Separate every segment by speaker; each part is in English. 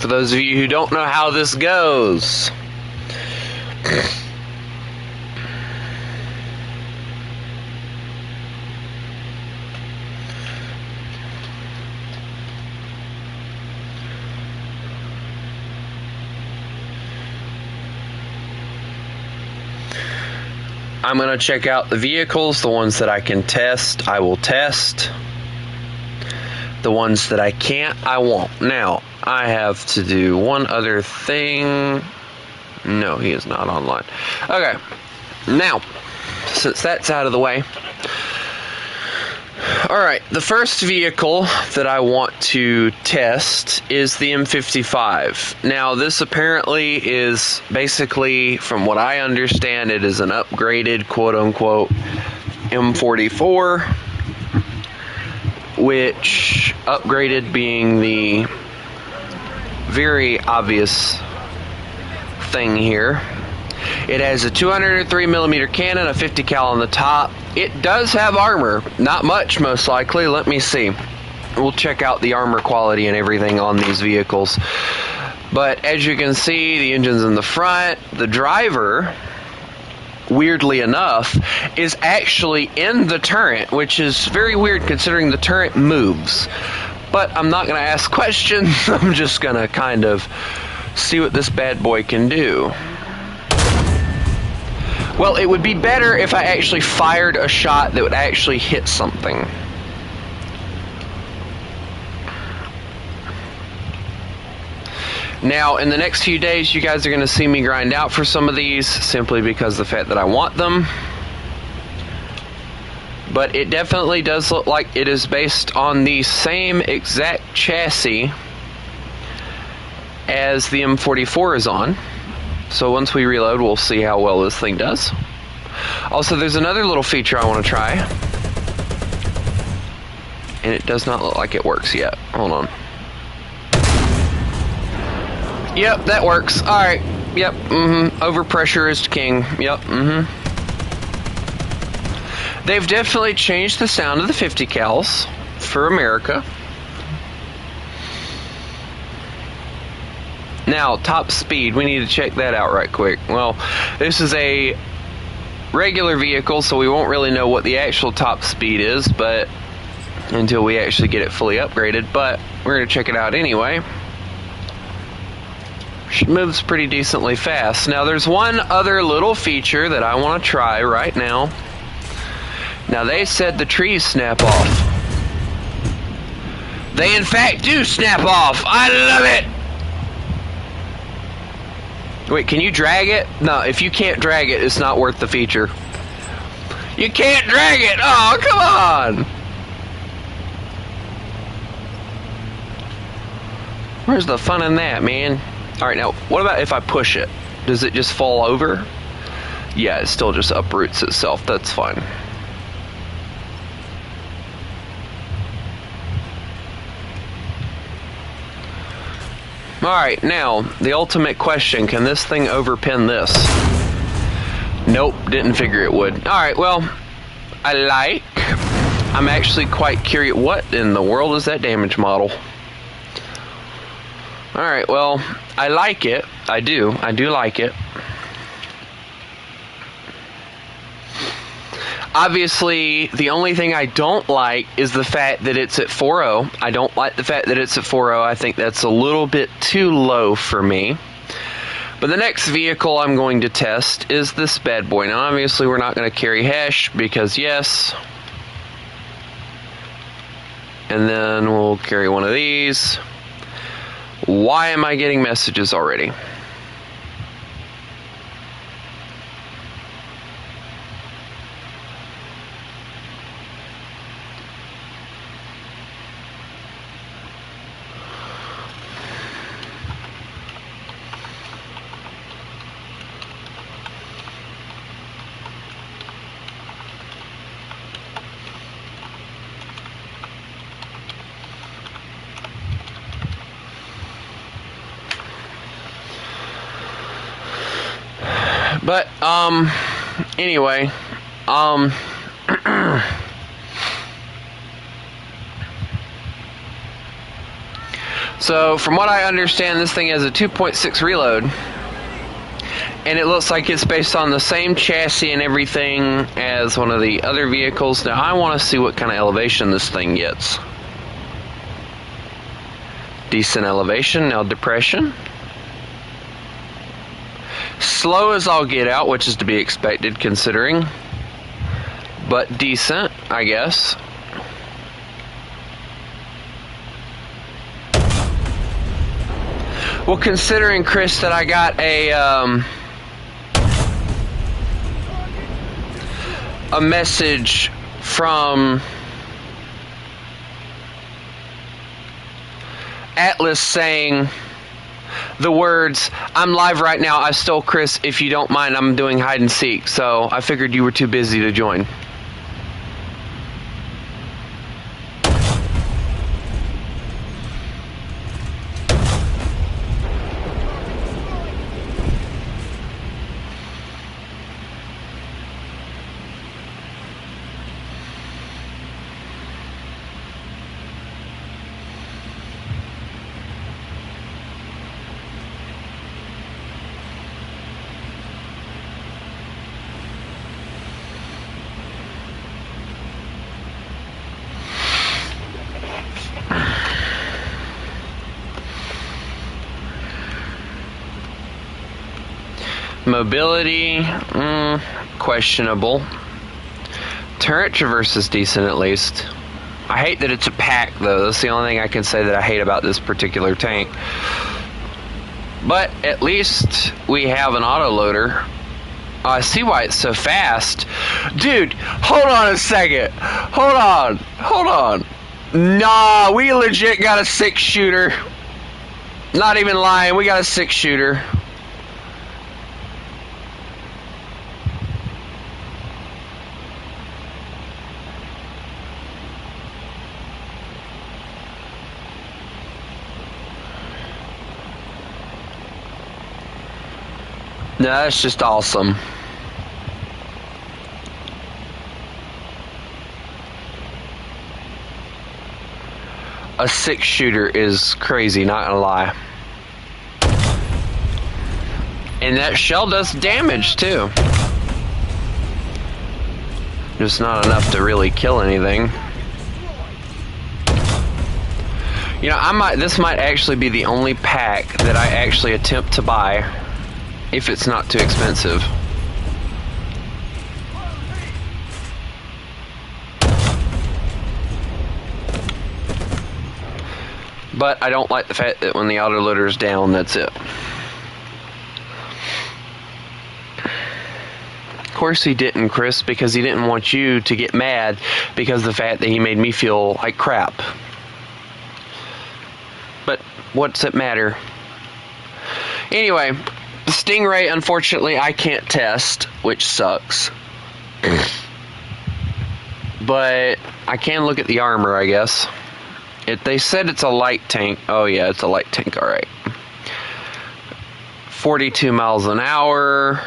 Speaker 1: For those of you who don't know how this goes. I'm going to check out the vehicles. The ones that I can test, I will test. The ones that I can't, I won't. Now, I have to do one other thing. No, he is not online. Okay. Now, since that's out of the way. Alright, the first vehicle that I want to test is the M55. Now, this apparently is basically, from what I understand, it is an upgraded, quote-unquote, M44, which, upgraded being the very obvious thing here. It has a 203mm cannon, a 50 cal on the top. It does have armor. Not much, most likely. Let me see. We'll check out the armor quality and everything on these vehicles. But as you can see, the engine's in the front. The driver, weirdly enough, is actually in the turret, which is very weird considering the turret moves. But I'm not going to ask questions. I'm just going to kind of see what this bad boy can do. Well, it would be better if I actually fired a shot that would actually hit something. Now, in the next few days, you guys are going to see me grind out for some of these, simply because of the fact that I want them. But it definitely does look like it is based on the same exact chassis as the M44 is on. So once we reload, we'll see how well this thing does. Also, there's another little feature I want to try. And it does not look like it works yet. Hold on. Yep, that works. Alright. Yep, Overpressure is king. Yep, They've definitely changed the sound of the 50 cals for America. Now, top speed, we need to check that out right quick. Well, this is a regular vehicle, so we won't really know what the actual top speed is, but until we actually get it fully upgraded, but we're going to check it out anyway. It moves pretty decently fast. Now, there's one other little feature that I want to try right now. Now, they said the trees snap off. They, in fact, do snap off. I love it! Wait, can you drag it? No, if you can't drag it, it's not worth the feature. You can't drag it! Oh, come on! Where's the fun in that, man? Alright, now, what about if I push it? Does it just fall over? Yeah, it still just uproots itself. That's fine. Alright, now, the ultimate question, can this thing overpin this? Nope, didn't figure it would. Alright, well, I'm actually quite curious, what in the world is that damage model? Alright, well, I like it, I do like it. Obviously, the only thing I don't like is the fact that it's at 4.0. I don't like the fact that it's at 4.0. I think that's a little bit too low for me. But the next vehicle I'm going to test is this bad boy. Now, obviously, we're not going to carry hash because, yes. And then we'll carry one of these. Why am I getting messages already? But, anyway, So, from what I understand, this thing has a 2.6 reload. And it looks like it's based on the same chassis and everything as one of the other vehicles. Now, I want to see what kind of elevation this thing gets. Decent elevation. Now, depression. Slow as all get out, which is to be expected considering. But decent, I guess. Well, considering, Chris, that I got a message from Atlas saying the words, "I'm live right now, I stole Chris, if you don't mind, I'm doing hide and seek," so I figured you were too busy to join. Mobility, questionable. Turret traverse is decent at least. I hate that it's a pack though. That's the only thing I can say that I hate about this particular tank. But at least we have an autoloader. I see why it's so fast. Dude, hold on a second. Hold on. Nah, we legit got a 6-shooter. Not even lying, we got a 6-shooter. No, that's just awesome. A 6-shooter is crazy, not gonna lie. And that shell does damage too. Just not enough to really kill anything. You know, this might actually be the only pack that I actually attempt to buy. If it's not too expensive. But I don't like the fact that when the autoloader is down, that's it. Of course he didn't, Chris, because he didn't want you to get mad because of the fact that he made me feel like crap. But what's it matter? Anyway, the Stingray, unfortunately, I can't test, which sucks. But I can look at the armor, I guess. They said it's a light tank. Oh yeah, it's a light tank, alright. 42 miles an hour,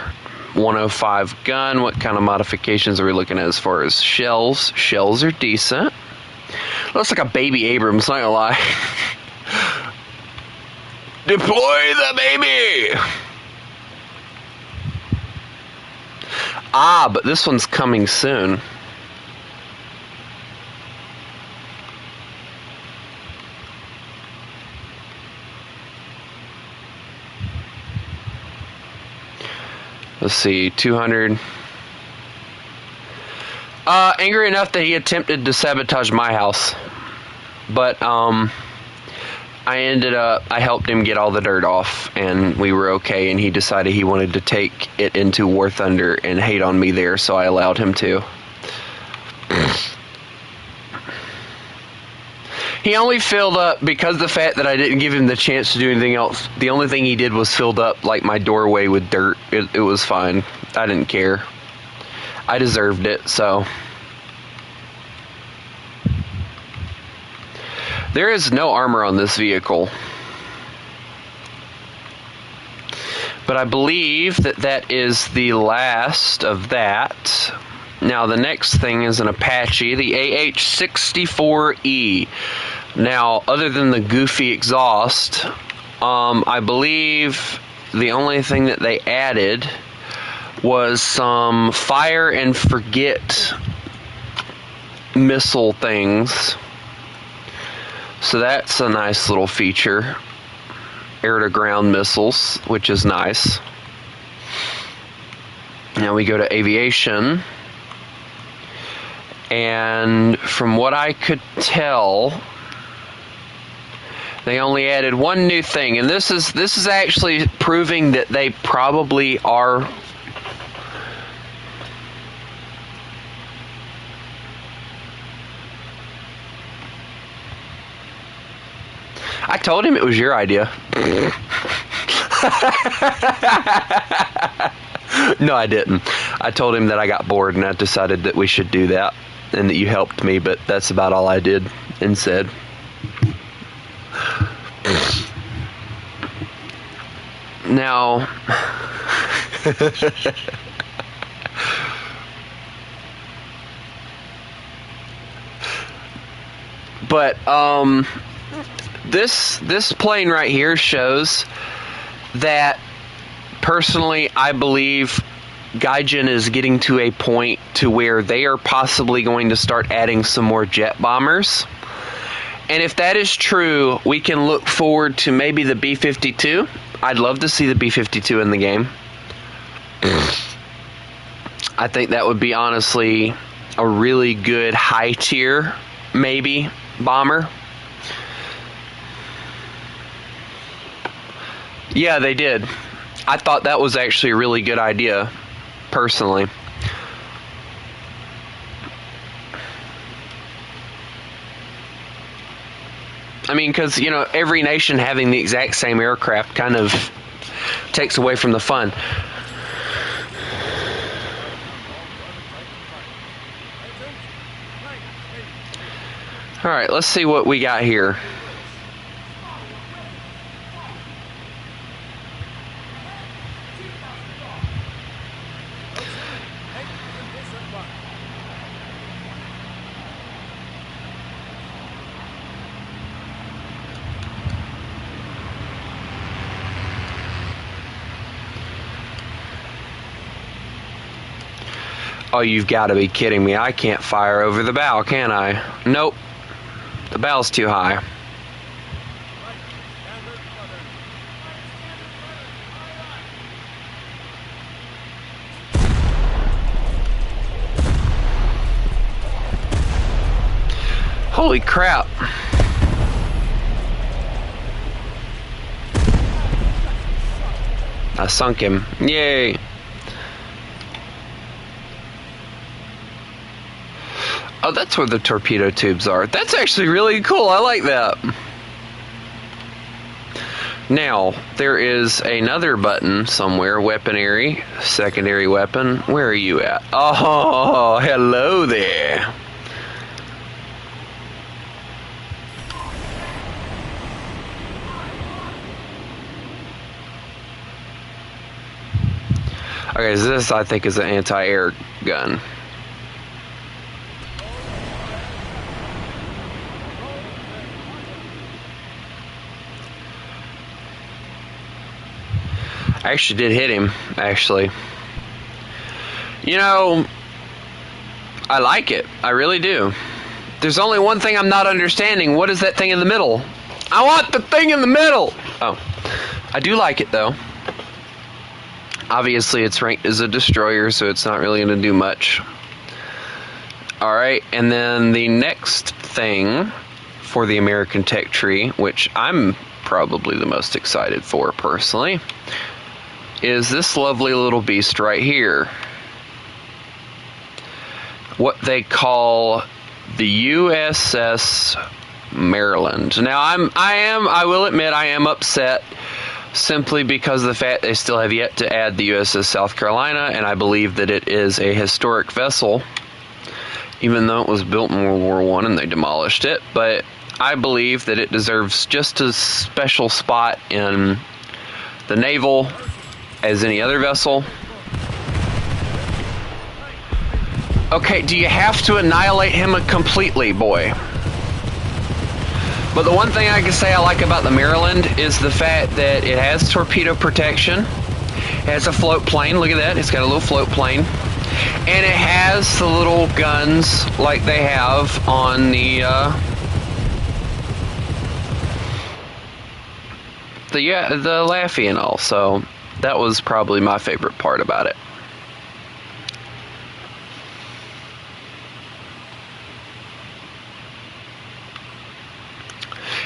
Speaker 1: 105 gun. What kind of modifications are we looking at as far as shells? Shells are decent. Looks like a baby Abrams, not gonna lie. Deploy the baby! Ah, but this one's coming soon. Let's see, 200. Angry enough that he attempted to sabotage my house. But, I helped him get all the dirt off, and we were okay, and he decided he wanted to take it into War Thunder and hate on me there, so I allowed him to. He only filled up because of the fact that I didn't give him the chance to do anything else. The only thing he did was filled up, like, my doorway with dirt. It was fine. I didn't care. I deserved it, so... There is no armor on this vehicle. But I believe that is the last of that. Now the next thing is an Apache, the AH-64E. Now, other than the goofy exhaust, I believe the only thing that they added was some fire and forget missile things. So that's a nice little feature. Air to ground missiles, which is nice. Now we go to aviation. And from what I could tell, they only added one new thing, and this is actually proving that they probably are I told him it was your idea. No, I didn't. I told him that I got bored and I decided that we should do that and that you helped me, but that's about all I did and said. Now, but this plane right here shows that personally I believe Gaijin is getting to a point to where they are possibly going to start adding some more jet bombers. And if that is true, we can look forward to maybe the B-52. I'd love to see the B-52 in the game. I think that would be honestly a really good high tier, maybe, bomber. Yeah, they did. I thought that was actually a really good idea, personally. I mean, because, you know, every nation having the exact same aircraft kind of takes away from the fun. All right, let's see what we got here. Oh, you've got to be kidding me. I can't fire over the bow, can I? Nope. The bow's too high. Holy crap. I sunk him. Yay. Oh, that's where the torpedo tubes are. That's actually really cool. I like that. Now, there is another button somewhere. Weaponry, secondary weapon. Where are you at? Oh, hello there. Okay, so this I think is an anti-air gun. I actually did hit him, actually. You know, I like it. I really do. There's only one thing I'm not understanding. What is that thing in the middle? I want the thing in the middle! Oh. I do like it, though. Obviously, it's ranked as a destroyer, so it's not really going to do much. Alright, and then the next thing for the American Tech Tree, which I'm probably the most excited for, personally, is this lovely little beast right here. What they call the USS Maryland. Now, I will admit I am upset simply because of the fact they still have yet to add the USS South Carolina, and I believe that it is a historic vessel, even though it was built in World War I and they demolished it. But I believe that it deserves just as special spot in the naval as any other vessel. Okay, do you have to annihilate him completely, boy? But the one thing I can say I like about the Maryland is the fact that it has torpedo protection. It has a float plane. Look at that. It's got a little float plane. And it has the little guns like they have on the Laffy and all. So that was probably my favorite part about it.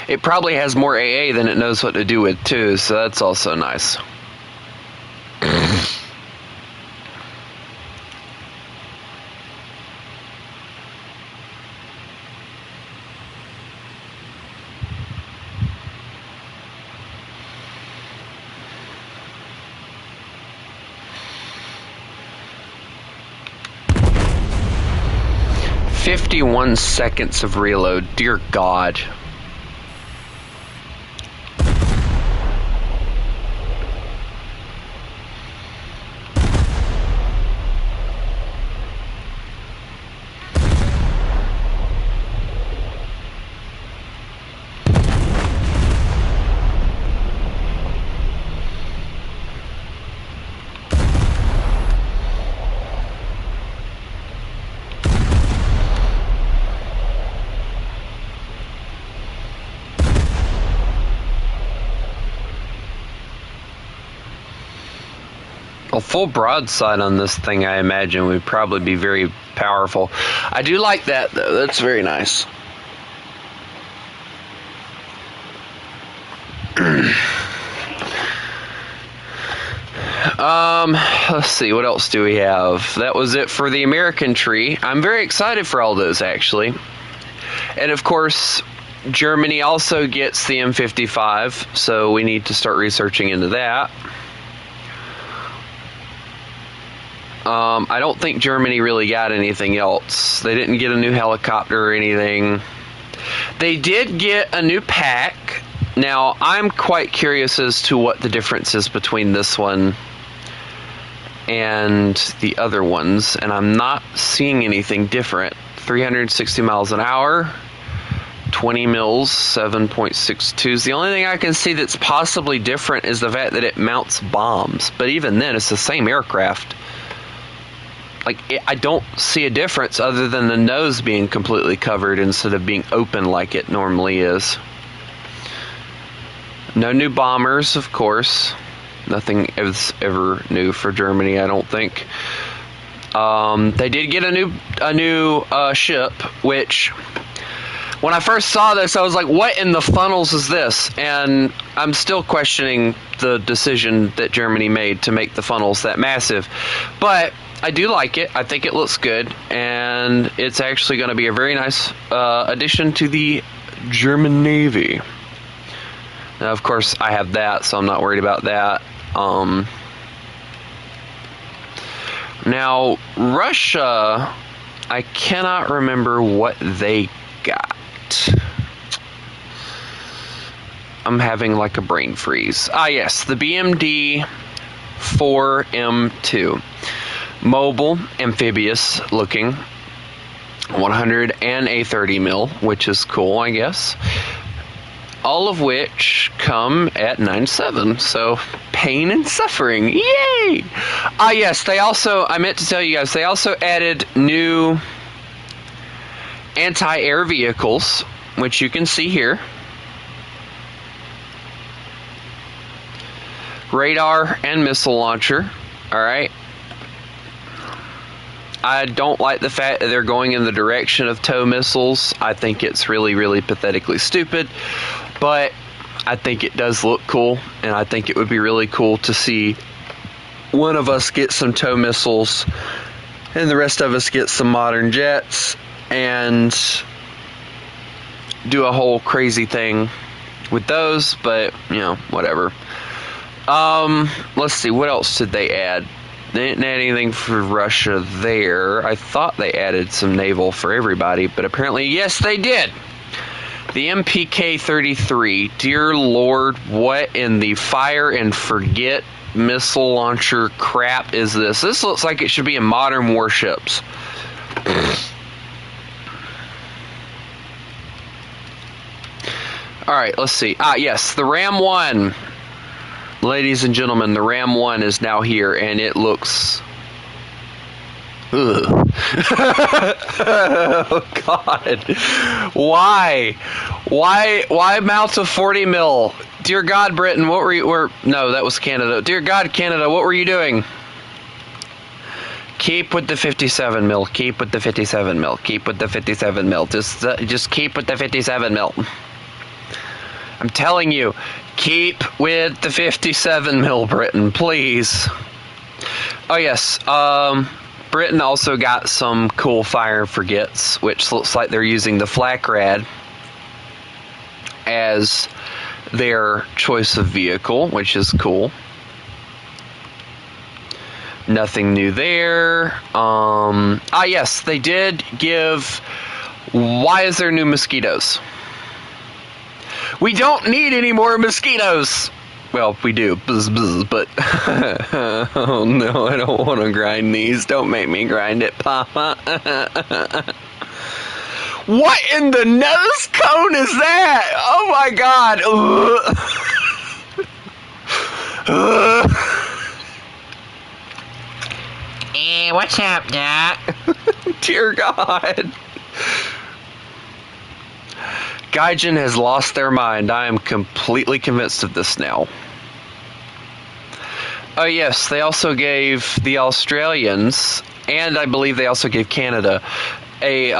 Speaker 1: It probably has more AA than it knows what to do with too, so that's also nice. "51 seconds of reload, dear God." A full broadside on this thing, I imagine, would probably be very powerful. I do like that, though. That's very nice. Let's see, what else do we have? That was it for the American tree. I'm very excited for all those, actually. And, of course, Germany also gets the M55, so we need to start researching into that. I don't think Germany really got anything else. They didn't get a new helicopter or anything. They did get a new pack. Now, I'm quite curious as to what the difference is between this one and the other ones, and I'm not seeing anything different. 360 miles an hour, 20 mils, 7.62s. The only thing I can see that's possibly different is the fact that it mounts bombs, but even then, it's the same aircraft. I don't see a difference other than the nose being completely covered instead of being open like it normally is. No new bombers, of course. Nothing is ever new for Germany, I don't think. They did get a new ship, which when I first saw this, I was like, what in the funnels is this? And I'm still questioning the decision that Germany made to make the funnels that massive. But I do like it. I think it looks good, and it's actually going to be a very nice addition to the German Navy. Now, of course, I have that, so I'm not worried about that. Now, Russia, I cannot remember what they got. I'm having like a brain freeze. Ah, yes, the BMD 4M2. Mobile, amphibious looking, 100 and a 30 mil, which is cool, I guess. All of which come at 9.7, so pain and suffering, yay! Ah, yes, they also, I meant to tell you guys, they also added new anti-air vehicles, which you can see here. Radar and missile launcher, alright. I don't like the fact that they're going in the direction of tow missiles. I think it's really, really pathetically stupid. But I think it does look cool, and I think it would be really cool to see one of us get some tow missiles and the rest of us get some modern jets and do a whole crazy thing with those, but, you know, whatever. Let's see, what else did they add? They didn't add anything for Russia there. I thought they added some naval for everybody, but apparently, yes, they did. The MPK-33. Dear Lord, what in the fire and forget missile launcher crap is this? This looks like it should be in modern warships. Alright, let's see. Ah, yes, the Ram 1. Ladies and gentlemen, the Ram 1 is now here, and it looks... Ugh. Oh, God. Why? Why mount a 40 mil? Dear God, Britain, what were you... No, that was Canada. Dear God, Canada, what were you doing? Keep with the 57 mil. Keep with the 57 mil. Keep with the 57 mil. Just keep with the 57 mil. I'm telling you, keep with the 57 mil, Britain, please. Oh, yes. Britain also got some cool fire and forgets, which looks like they're using the flak rad as their choice of vehicle, which is cool. Nothing new there. Yes, they did give... Why is there new mosquitoes? We don't need any more mosquitoes! Well, we do, but... Oh no, I don't want to grind these. Don't make me grind it, Papa. What in the nose cone is that? Oh my God!
Speaker 2: Hey, what's up, Doc?
Speaker 1: Dear God. Gaijin has lost their mind. I am completely convinced of this now. Oh yes, they also gave the Australians, and I believe they also gave Canada, a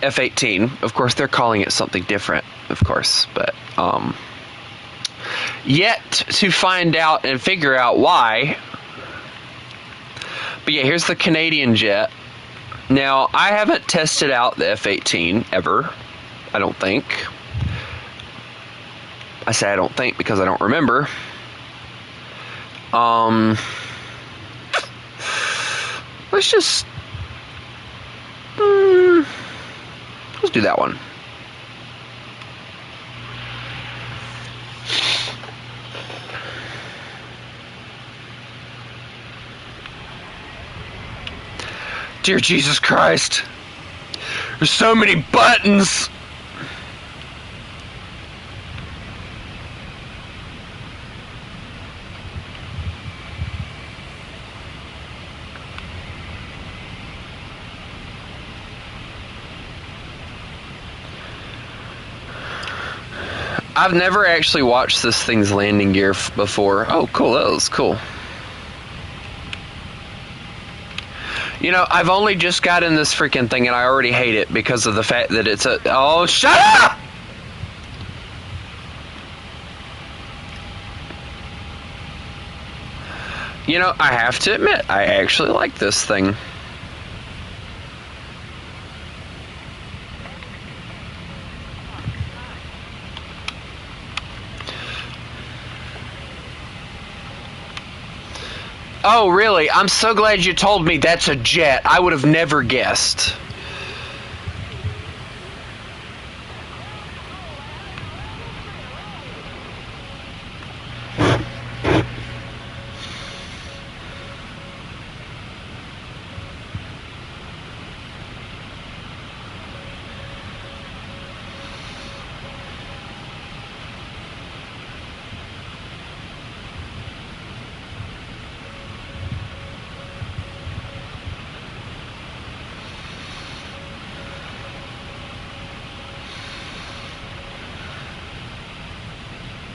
Speaker 1: F-18. Of course, they're calling it something different, of course, but yet to find out and figure out why. But yeah, here's the Canadian jet. Now, I haven't tested out the F-18 ever, I don't think. I say I don't think because I don't remember. Let's just... let's do that one. Dear Jesus Christ. There's so many buttons. I've never actually watched this thing's landing gear before. Oh, cool. That was cool. You know, I've only just got in this freaking thing and I already hate it because of the fact that it's a... Oh, shut up! You know, I have to admit, I actually like this thing. Oh, really? I'm so glad you told me that's a jet. I would have never guessed.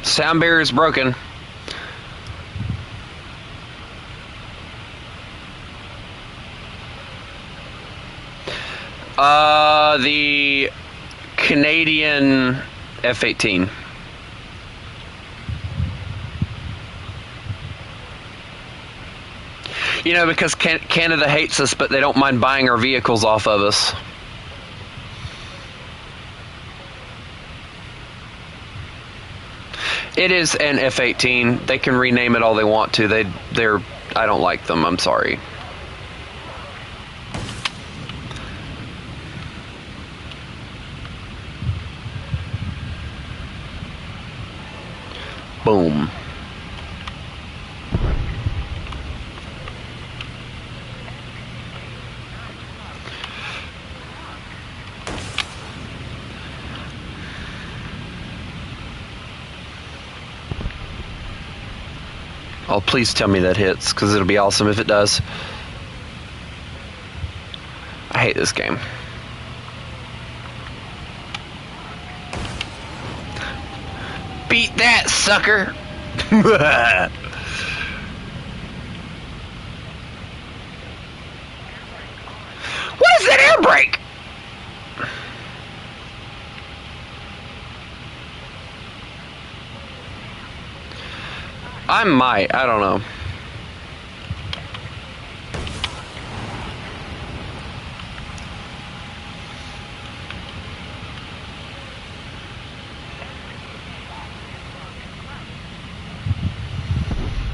Speaker 1: Sound barrier is broken. The Canadian F-18. You know, because Canada hates us, but they don't mind buying our vehicles off of us. It is an F-18. They can rename it all they want to. They're. I don't like them. I'm sorry. Boom. Oh, please tell me that hits, because it'll be awesome if it does. I hate this game. Beat that, sucker! What is that air brake? I might, I don't know.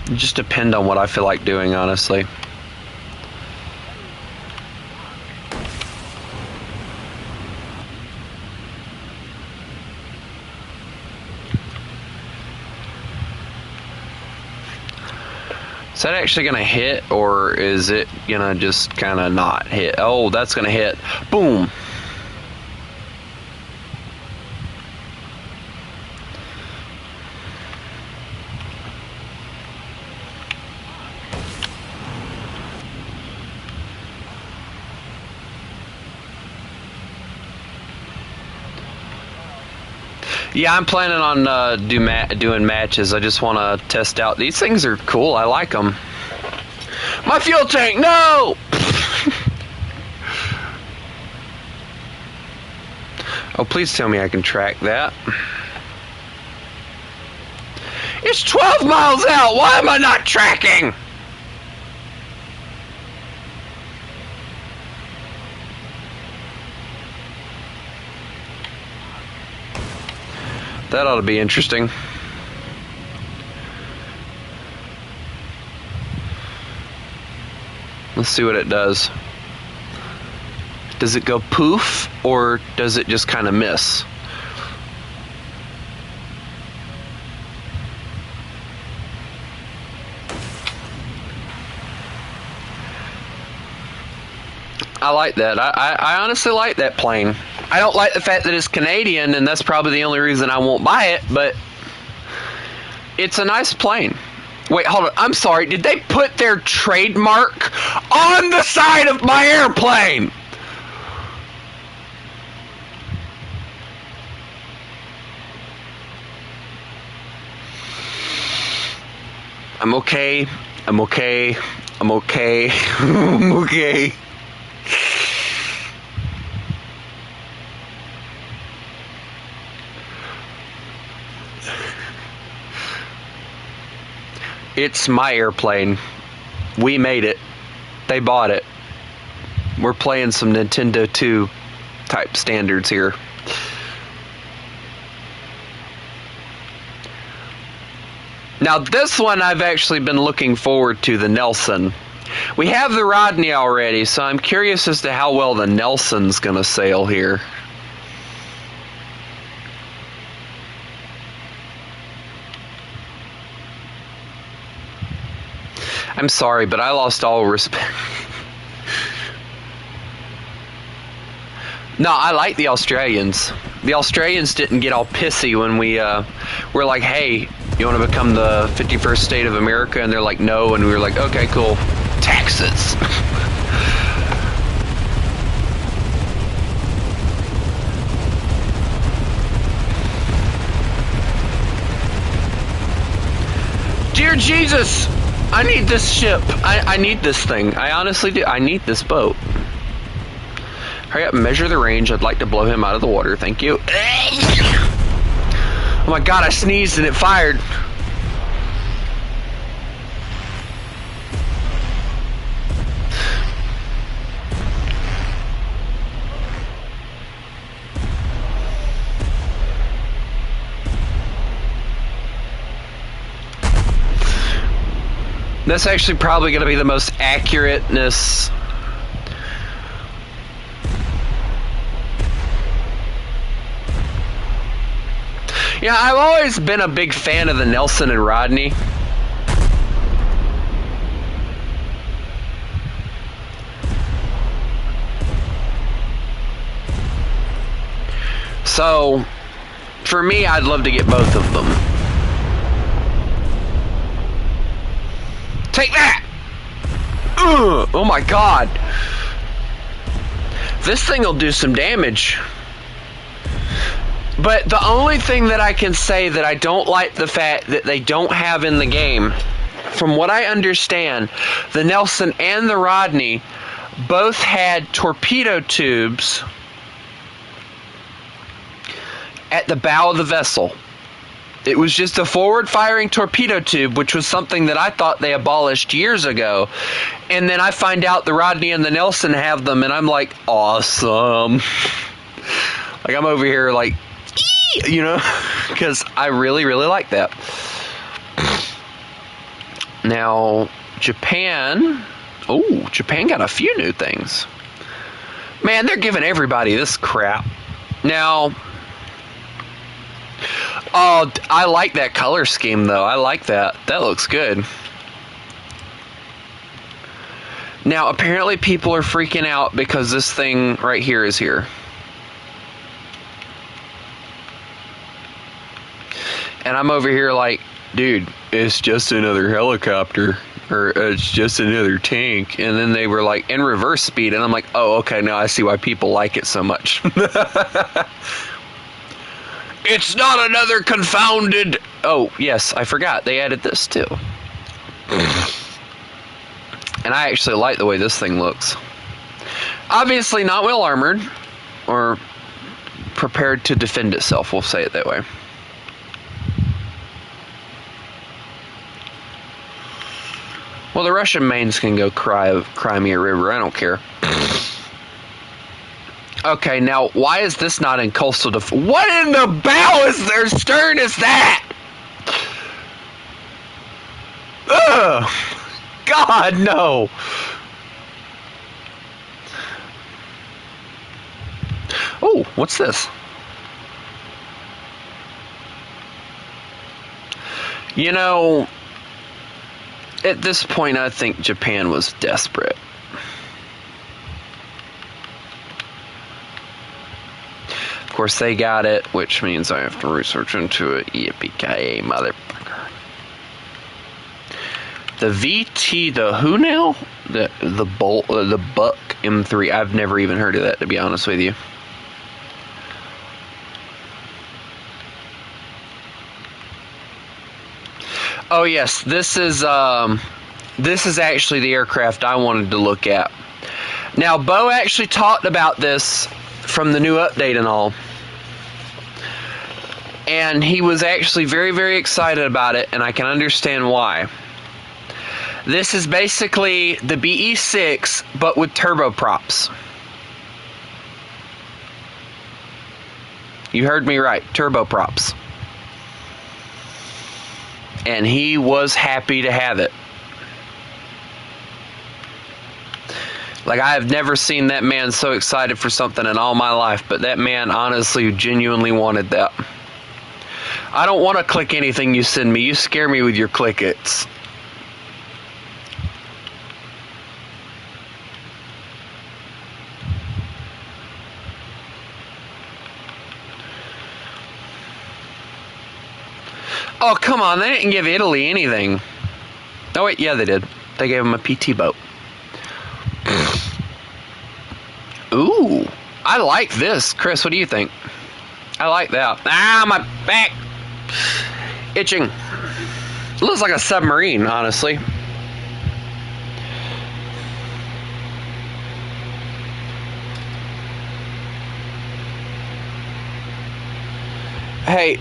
Speaker 1: It just depends on what I feel like doing, honestly. Is that actually gonna hit, or is it gonna just kind of not hit? Oh, that's gonna hit. Boom. Yeah, I'm planning on doing matches. I just want to test out. These things are cool. I like them. My fuel tank, no! Oh, please tell me I can track that. It's 12 miles out. Why am I not tracking? That ought to be interesting. Let's see what it does. Does it go poof, or does it just kind of miss? I like that. I honestly like that plane. I don't like the fact that it's Canadian, and that's probably the only reason I won't buy it, but it's a nice plane. Wait, hold on. I'm sorry. Did they put their trademark on the side of my airplane? I'm okay. I'm okay. I'm okay. I'm okay. It's my airplane. We made it. They bought it. We're playing some Nintendo 2 type standards here. Now this one I've actually been looking forward to, the Nelson. We have the Rodney already, so I'm curious as to how well the Nelson's gonna sail here. I'm sorry, but I lost all respect. No, I like the Australians. The Australians didn't get all pissy when we were like, hey, you want to become the 51st state of America? And they're like, no. And we were like, okay, cool. Texas. Dear Jesus, I need this ship. I need this thing. I honestly do. I need this boat. Hurry up and measure the range. I'd like to blow him out of the water. Thank you. Oh my god, I sneezed and it fired. That's actually probably going to be the most accurateness. Yeah, I've always been a big fan of the Nelson and Rodney. So, for me, I'd love to get both of them. Take that! Ugh, oh my god. This thing will do some damage. But the only thing that I can say that I don't like the fact that they don't have in the game, from what I understand, the Nelson and the Rodney both had torpedo tubes at the bow of the vessel. It was just a forward-firing torpedo tube, which was something that I thought they abolished years ago. And then I find out the Rodney and the Nelson have them, and I'm like, awesome. Like, I'm over here like, you know, because I really, really like that. Now, Japan got a few new things. Man, they're giving everybody this crap. Now, oh, I like that color scheme, though. I like that. That looks good. Now, apparently people are freaking out because this thing right here is here. And I'm over here like, dude, it's just another helicopter. Or it's just another tank. And then they were like, in reverse speed. And I'm like, oh, okay, now I see why people like it so much. It's not another confounded... Oh, yes, I forgot. They added this, too. And I actually like the way this thing looks. Obviously not well armored. Or prepared to defend itself, we'll say it that way. Well, the Russian mains can go cry me a river. I don't care. Okay, now, why is this not in coastal defense? What in the bow is their stern is that? Ugh! God, no! Oh, what's this? You know, at this point, I think Japan was desperate. Of course, they got it, which means I have to research into it. Yippee-ki-yay, motherfucker. The VT, the who now? The Buck M3. I've never even heard of that, to be honest with you. Oh yes, this is actually the aircraft I wanted to look at. Now, Bo actually talked about this from the new update and all. And he was actually very, very excited about it, and I can understand why. This is basically the BE-6, but with turboprops. You heard me right, turboprops. And he was happy to have it. Like, I have never seen that man so excited for something in all my life, but that man honestly, genuinely wanted that. I don't want to click anything you send me. You scare me with your click-its. Oh, come on. They didn't give Italy anything. Oh, wait. Yeah, they did. They gave them a PT boat. Ooh. I like this. Chris, what do you think? I like that. Ah, my back. Itching. It looks like a submarine, honestly. Hey,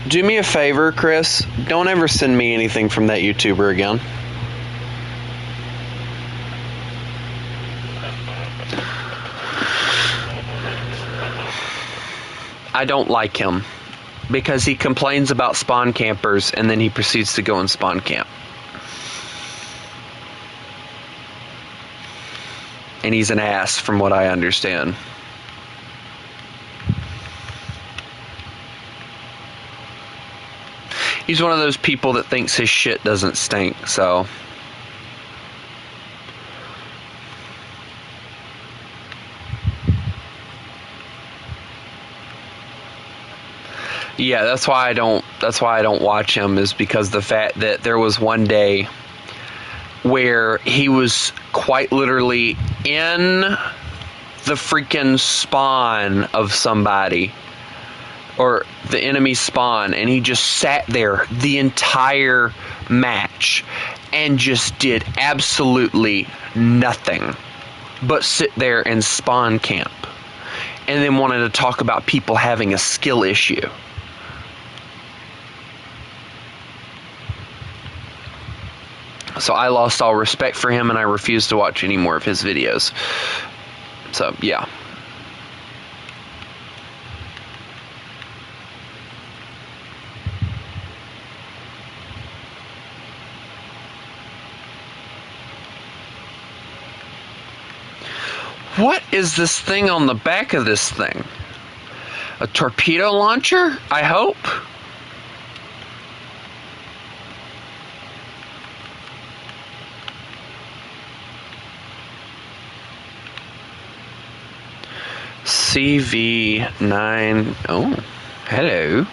Speaker 1: do me a favor, Chris. Don't ever send me anything from that YouTuber again. I don't like him because he complains about spawn campers and then he proceeds to go and spawn camp. And he's an ass from what I understand. He's one of those people that thinks his shit doesn't stink, so... Yeah, that's why I don't watch him, is because the fact that there was one day where he was quite literally in the freaking spawn of somebody, or the enemy spawn, and he just sat there the entire match and just did absolutely nothing but sit there and spawn camp, and then wanted to talk about people having a skill issue. So I lost all respect for him, and I refused to watch any more of his videos. So, yeah. What is this thing on the back of this thing? A torpedo launcher, I hope? CV9. Oh, hello.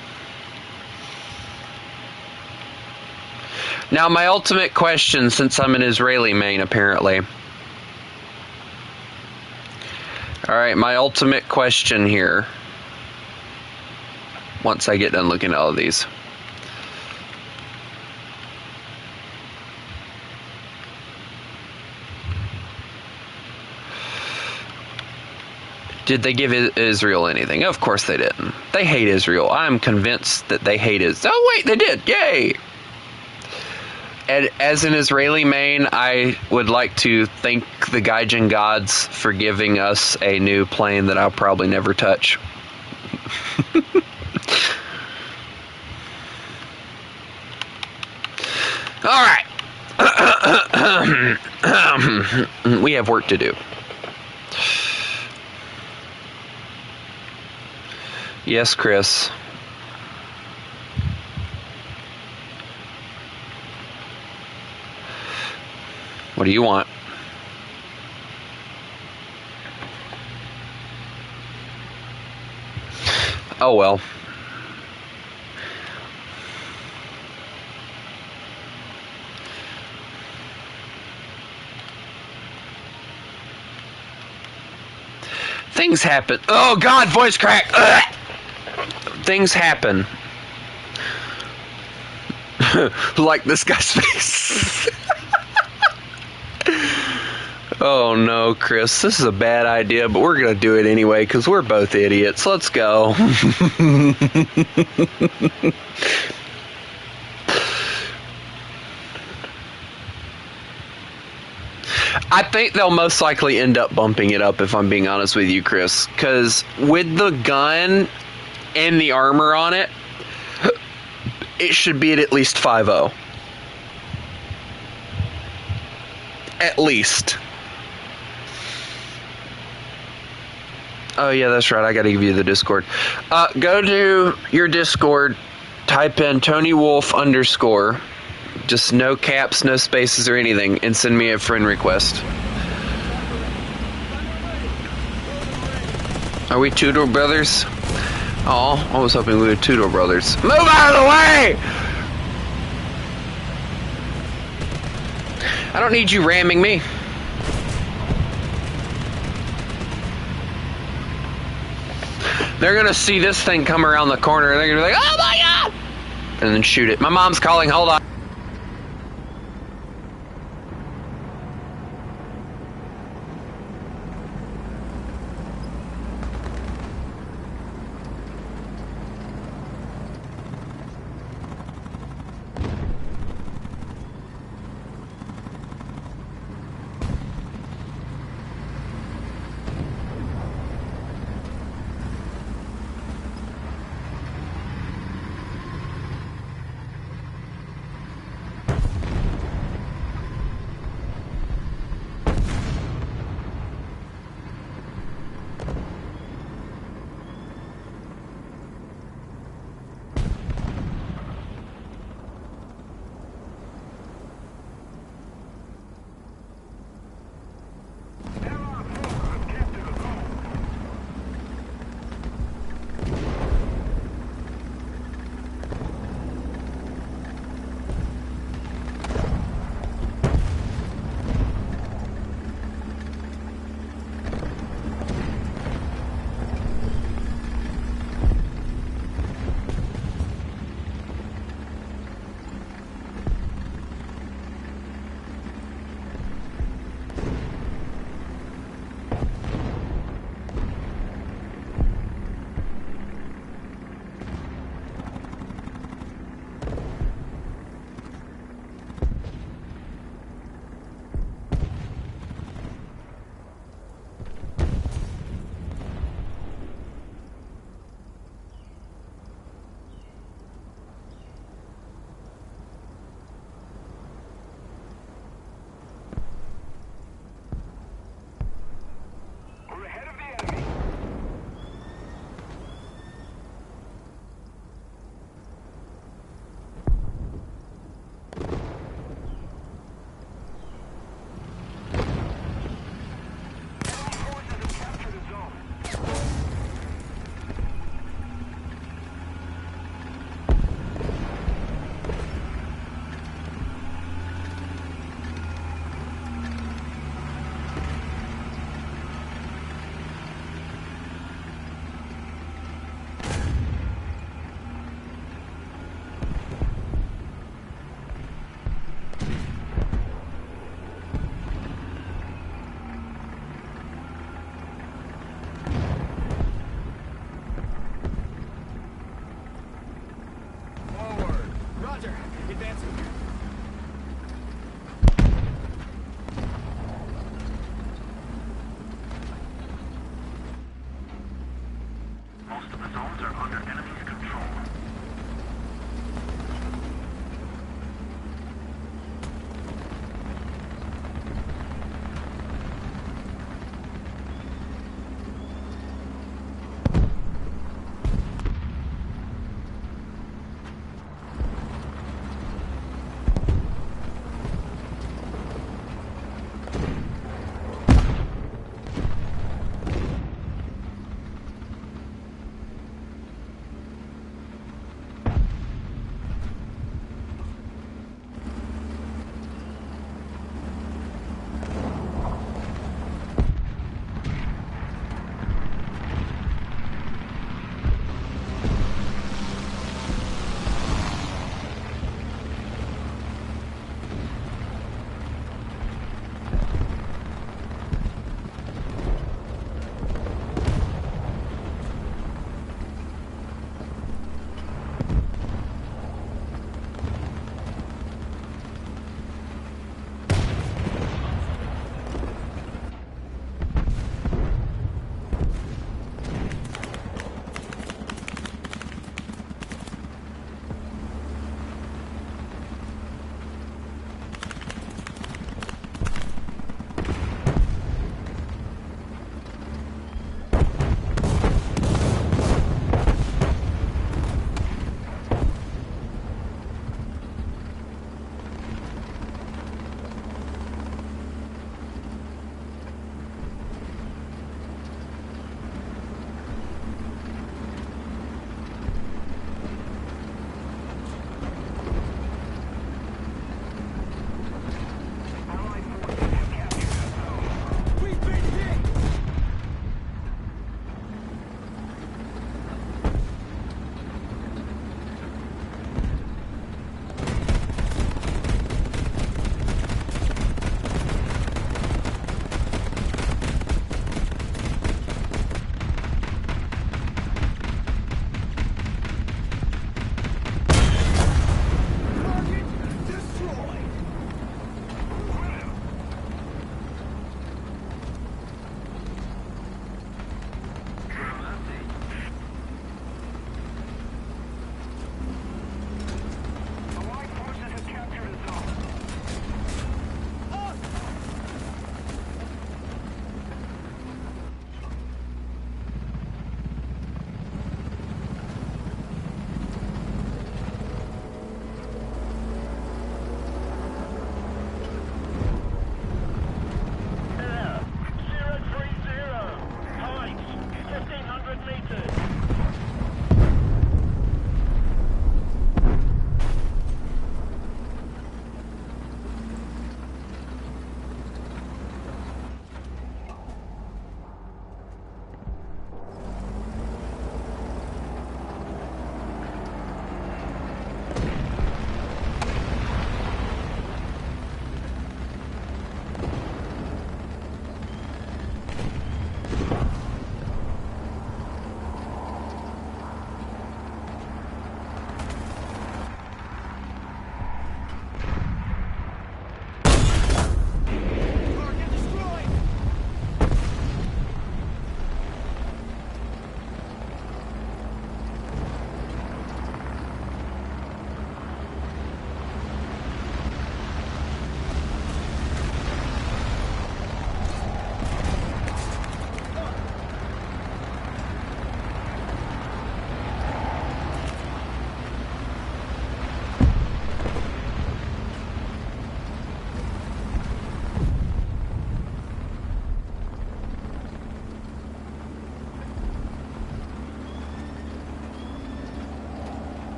Speaker 1: Now, my ultimate question, since I'm an Israeli main, apparently. Alright, my ultimate question here, once I get done looking at all of these. Did they give Israel anything? Of course they didn't. They hate Israel. I'm convinced that they hate Israel. Oh wait, they did. Yay! And as an Israeli main, I would like to thank the Gaijin gods for giving us a new plane that I'll probably never touch. Alright. We have work to do. Yes, Chris. What do you want? Oh well. Things happen. Oh God, voice crack. Ugh. Things happen. Like this guy's face. Oh no, Chris, this is a bad idea, but we're gonna do it anyway because we're both idiots. Let's go. I think they'll most likely end up bumping it up, if I'm being honest with you, Chris, because with the gun and the armor on it, it should be at least 5.0. At least. Oh yeah, that's right. I gotta give you the Discord. Go to your Discord, type in Tony Wolf _ just no caps, no spaces or anything, and send me a friend request. Are we Tudor brothers? Oh, I was hoping we were Tudor brothers. Move out of the way! I don't need you ramming me. They're gonna see this thing come around the corner and they're gonna be like, oh my God! And then shoot it. My mom's calling, hold on.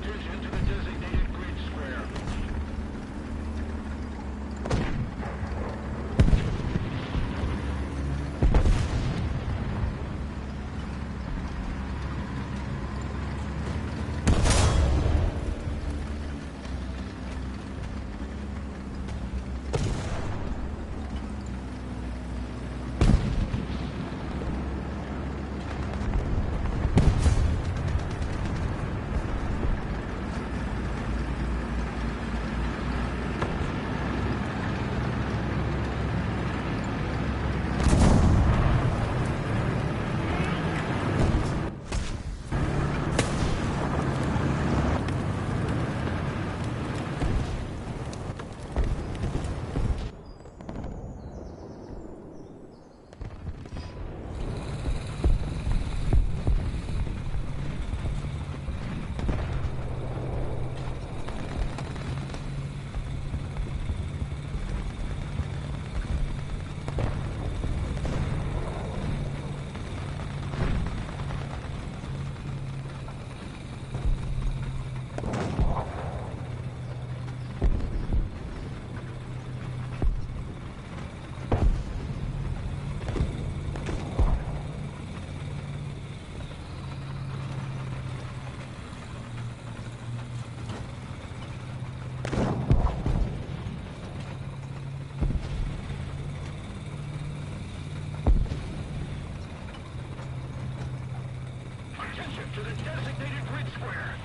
Speaker 3: Attention to the designated grid square. Attention to the designated grid square.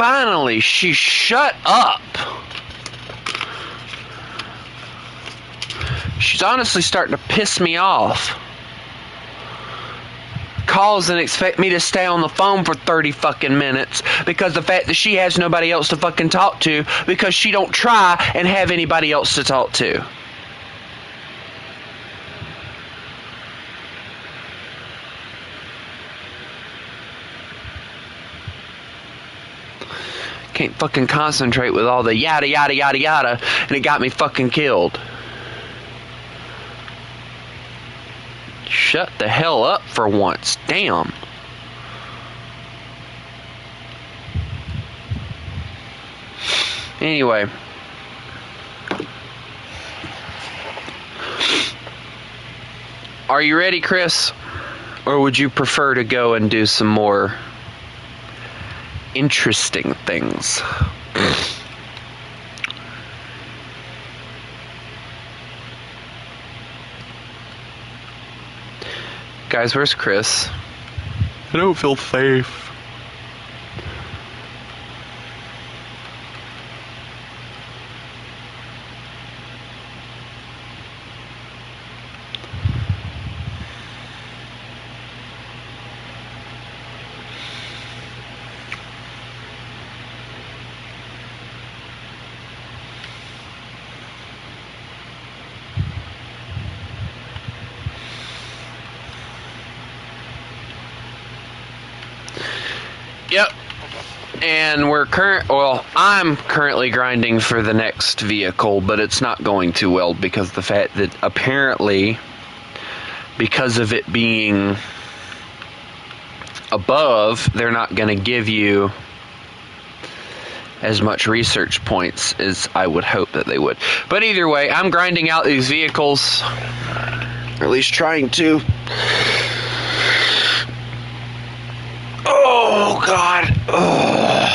Speaker 1: finally, she shut up. She's honestly starting to piss me off. Calls and expect me to stay on the phone for 30 fucking minutes because the fact that she has nobody else to fucking talk to because she don't try and have anybody else to talk to. Can't fucking concentrate with all the yada yada yada yada, and it got me fucking killed. Shut the hell up for once. Damn. Anyway. Are you ready, Chris? Or would you prefer to go and do some more interesting things? Guys, where's Chris? I don't feel safe. Yep. And I'm currently grinding for the next vehicle, but it's not going too well because the fact that apparently, because of it being above, they're not going to give you as much research points as I would hope that they would. But either way, I'm grinding out these vehicles, or at least trying to. Oh, God. Ugh.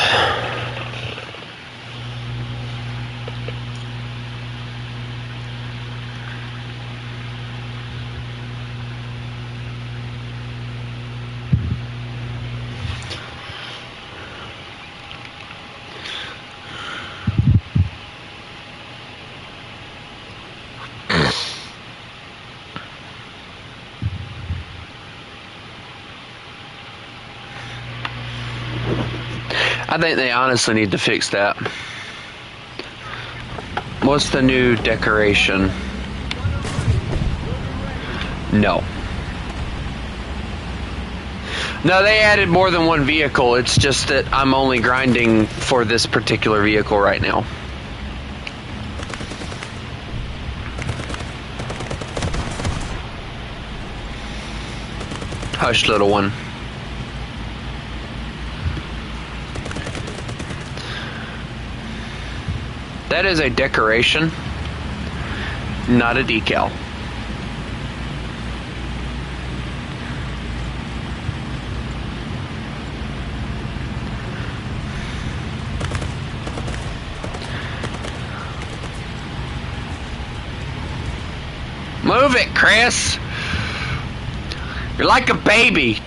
Speaker 1: I think they honestly need to fix that. What's the new decoration? No. No, they added more than one vehicle. It's just that I'm only grinding for this particular vehicle right now. Hush, little one. That is a decoration, not a decal. Move it, Chris. You're like a baby.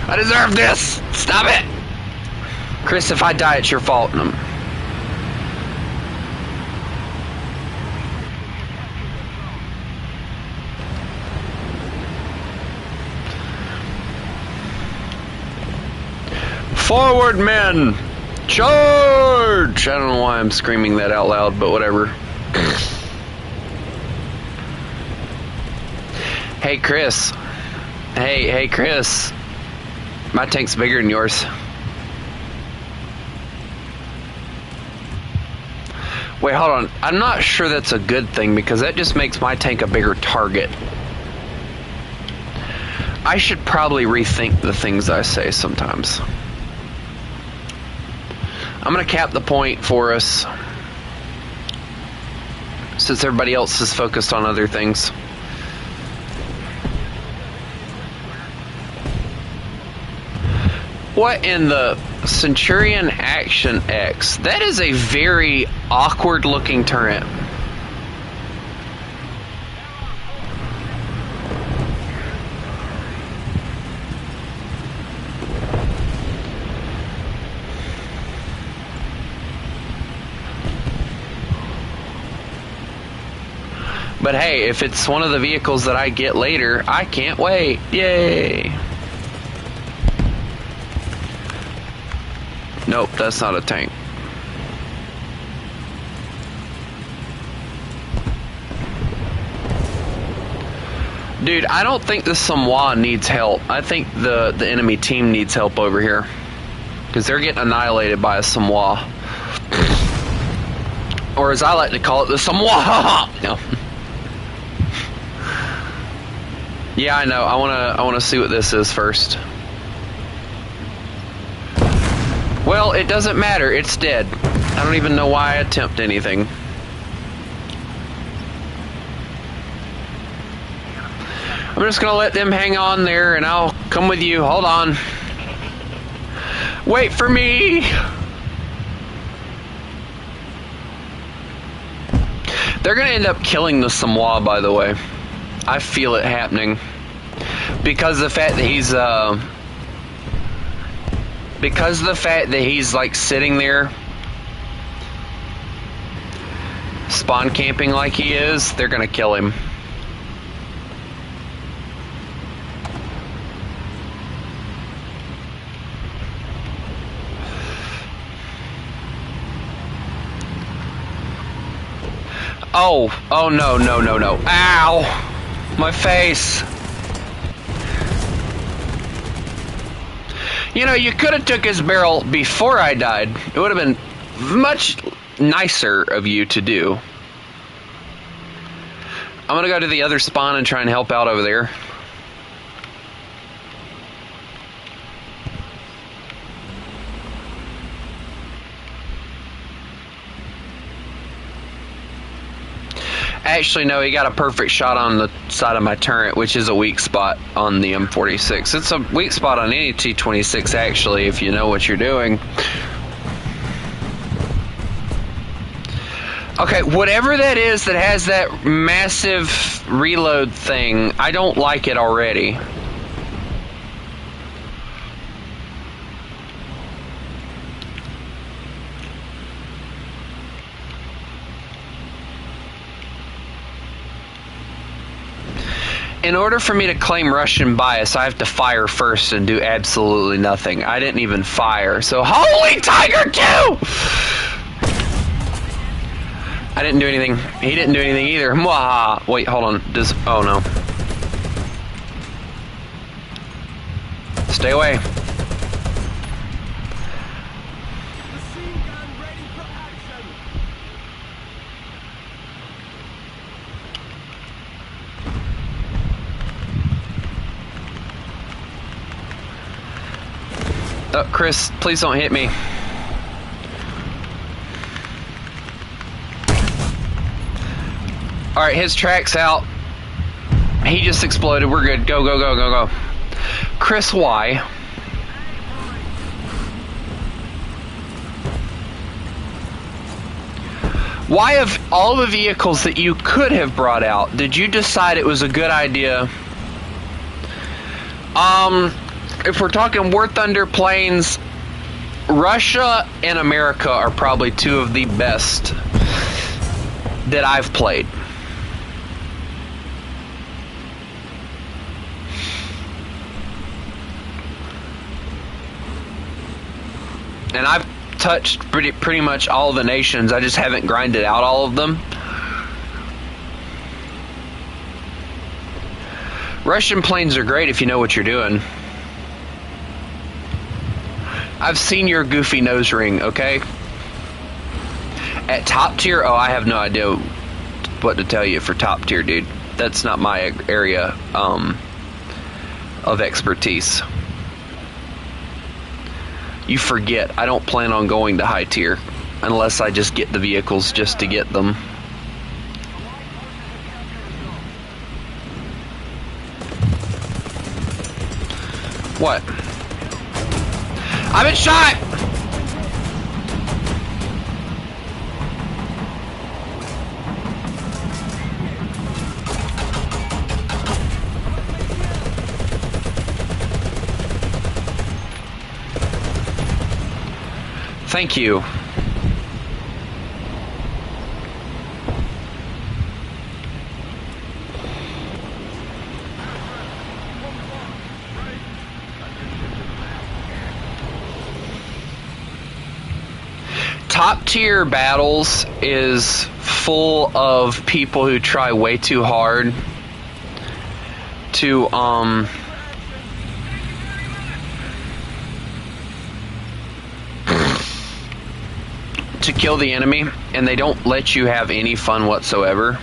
Speaker 1: I deserve this! Stop it! Chris, if I die, it's your fault. Forward, men! Charge! I don't know why I'm screaming that out loud, but whatever. Hey, Chris. Hey, Chris. My tank's bigger than yours. Wait, hold on. I'm not sure that's a good thing because that just makes my tank a bigger target. I should probably rethink the things I say sometimes. I'm going to cap the point for us since everybody else is focused on other things. What in the Centurion Action X? That is a very awkward looking turret. But hey, if it's one of the vehicles that I get later, I can't wait. Yay! Nope, that's not a tank. Dude, I don't think the Samoa needs help. I think the enemy team needs help over here. Because they're getting annihilated by a Samoa. Or as I like to call it, the Samoa! No. Yeah, I know. I wanna see what this is first. Well, it doesn't matter. It's dead. I don't even know why I attempt anything. I'm just gonna let them hang on there and I'll come with you. Hold on. Wait for me! They're gonna end up killing the Samoa, by the way. I feel it happening. Because of the fact that he's like sitting there spawn camping like he is, they're gonna kill him. Oh no, no, no, no. Ow! My face. You know, you could have took his barrel before I died. It would have been much nicer of you to do. I'm gonna go to the other spawn and try and help out over there. Actually, no, he got a perfect shot on the side of my turret, which is a weak spot on the M46. It's a weak spot on any T26, actually, if you know what you're doing. Okay, whatever that is that has that massive reload thing, I don't like it already. In order for me to claim Russian bias, I have to fire first and do absolutely nothing. I didn't even fire, so holy Tiger 2! I didn't do anything. He didn't do anything either. Mwah! Wait, hold on. Oh no. Stay away. Oh, Chris, please don't hit me. Alright, his track's out. He just exploded. We're good. Go, go, go, go, go. Chris, why? Why, of all the vehicles that you could have brought out, did you decide it was a good idea? If we're talking War Thunder planes, Russia and America are probably two of the best that I've played. And I've touched pretty much all the nations. I just haven't grinded out all of them. Russian planes are great if you know what you're doing. I've seen your goofy nose ring, okay? At top tier, oh, I have no idea what to tell you for top tier, dude. That's not my area of expertise. You forget, I don't plan on going to high tier unless I just get the vehicles just to get them. What? I've been shot! Thank you. Top tier battles is full of people who try way too hard to to kill the enemy, and they don't let you have any fun whatsoever.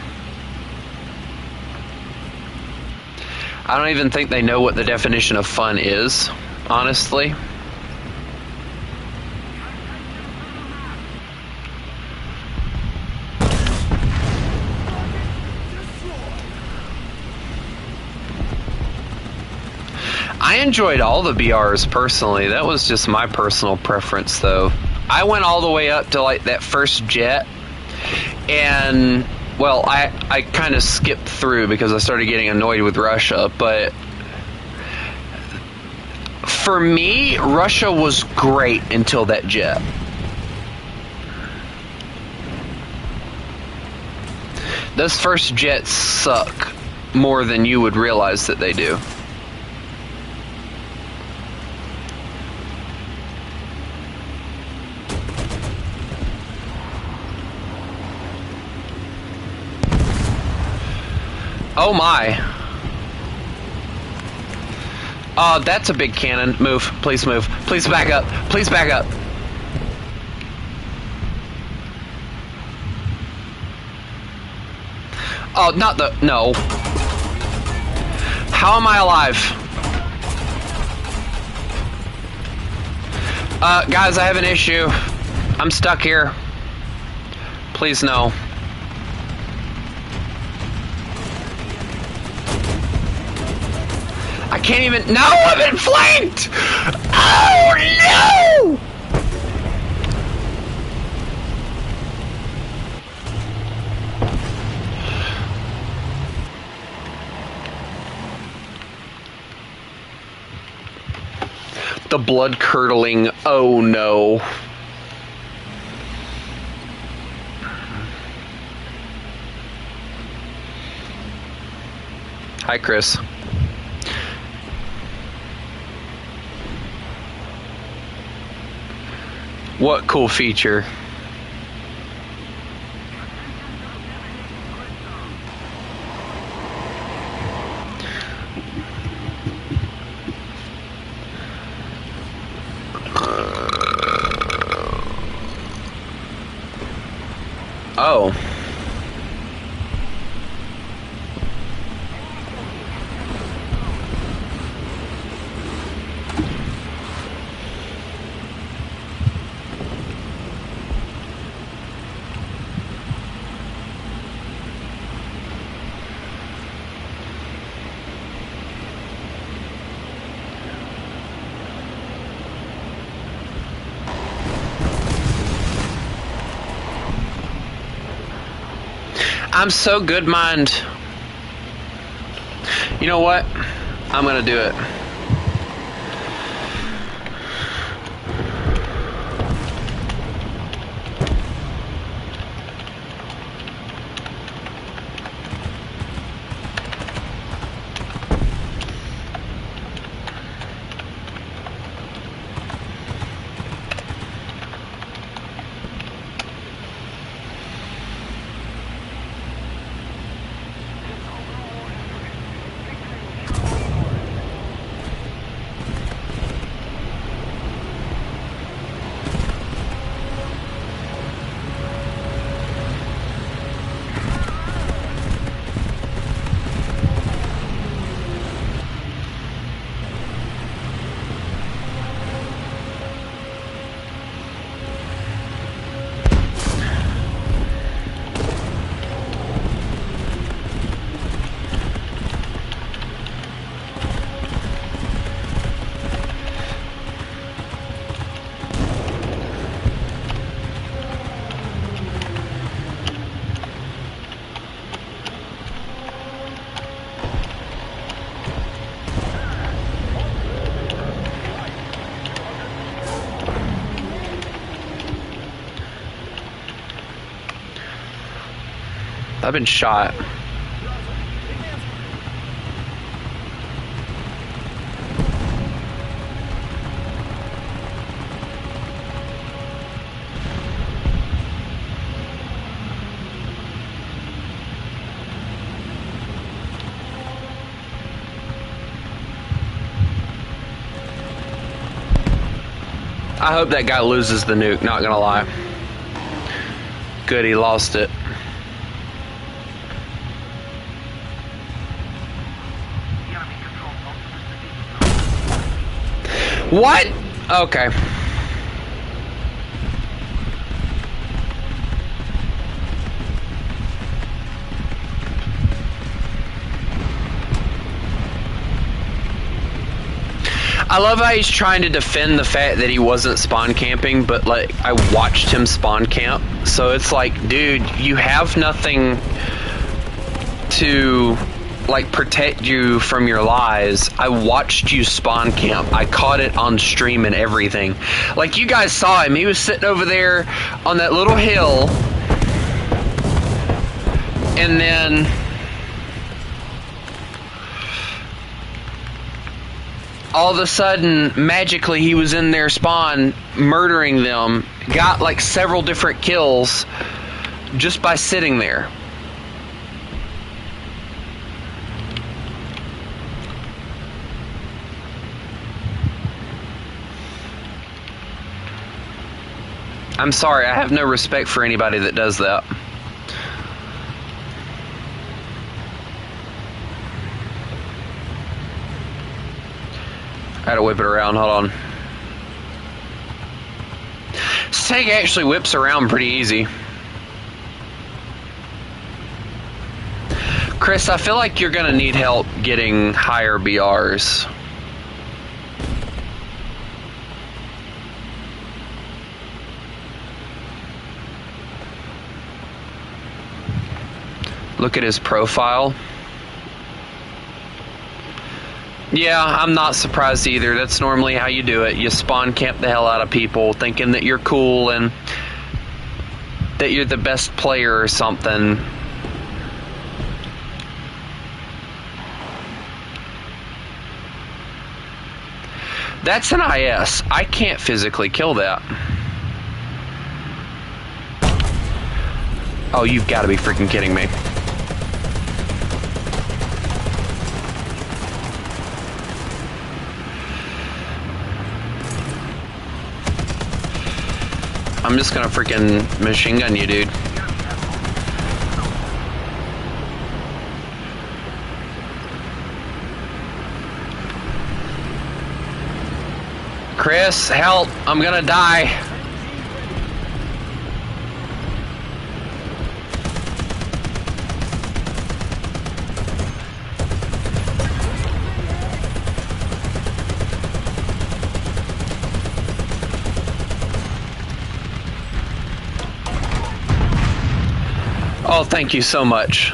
Speaker 1: I don't even think they know what the definition of fun is, honestly. I enjoyed all the BRs personally. That was just my personal preference, though. I went all the way up to like that first jet, and well, I kind of skipped through because I started getting annoyed with Russia, but for me, Russia was great until that jet. Those first jets suck more than you would realize that they do. Oh my. Oh, that's a big cannon. Move. Please move. Please back up. Please back up. Oh, not the... No. How am I alive? Guys, I have an issue. I'm stuck here. Please, no. I can't even... No! I've been flanked! Oh, no! The blood-curdling, oh no. Hi, Chris. What cool feature? Oh. I'm so good mind. You know what? I'm gonna do it. I've been shot. I hope that guy loses the nuke, not gonna lie. Good, he lost it. What? Okay. I love how he's trying to defend the fact that he wasn't spawn camping, but like I watched him spawn camp. So it's like, dude, you have nothing to like protect you from your lies. I watched you spawn camp. I caught it on stream and everything. Like you guys saw him. He was sitting over there on that little hill. And then all of a sudden, magically, he was in their spawn, murdering them, got like several different kills just by sitting there. I'm sorry, I have no respect for anybody that does that. I gotta whip it around, hold on. This tank actually whips around pretty easy. Chris, I feel like you're gonna need help getting higher BRs. Look at his profile. Yeah, I'm not surprised either. That's normally how you do it. You spawn camp the hell out of people thinking that you're cool and that you're the best player or something. That's an IS. I can't physically kill that. Oh, you've got to be freaking kidding me. I'm just gonna freaking machine gun you, dude. Chris, help! I'm gonna die. Oh, thank you so much.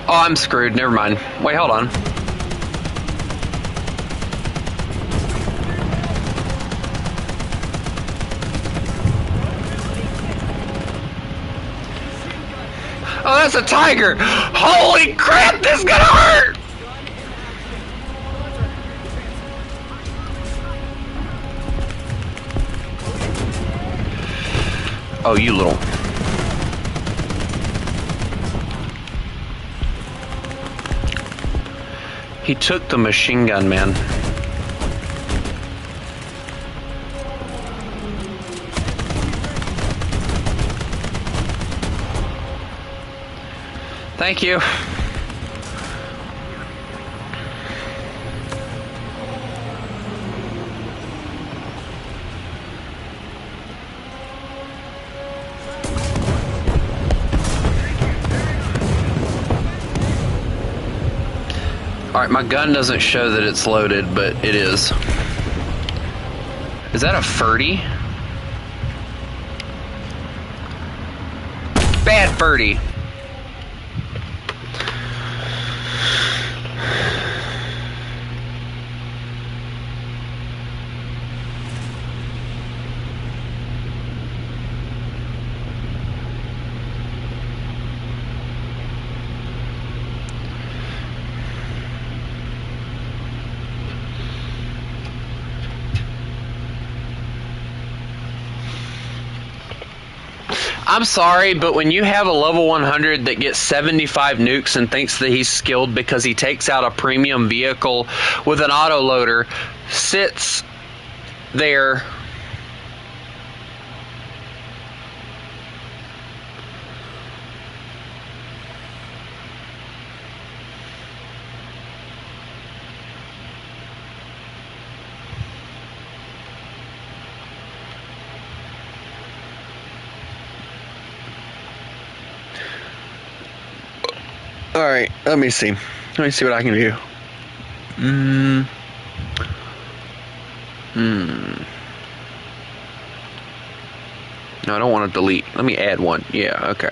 Speaker 1: Oh, I'm screwed. Never mind. Wait, hold on. Oh, that's a tiger! Holy crap, this is gonna hurt! Oh, you little... He took the machine gun, man. Thank you. Alright, my gun doesn't show that it's loaded, but it is. Is that a 30? Bad 30. I'm sorry, but when you have a level 100 that gets 75 nukes and thinks that he's skilled because he takes out a premium vehicle with an autoloader, sits there. Alright, let me see. Let me see what I can do. No, I don't want to delete. Let me add one. Yeah, okay.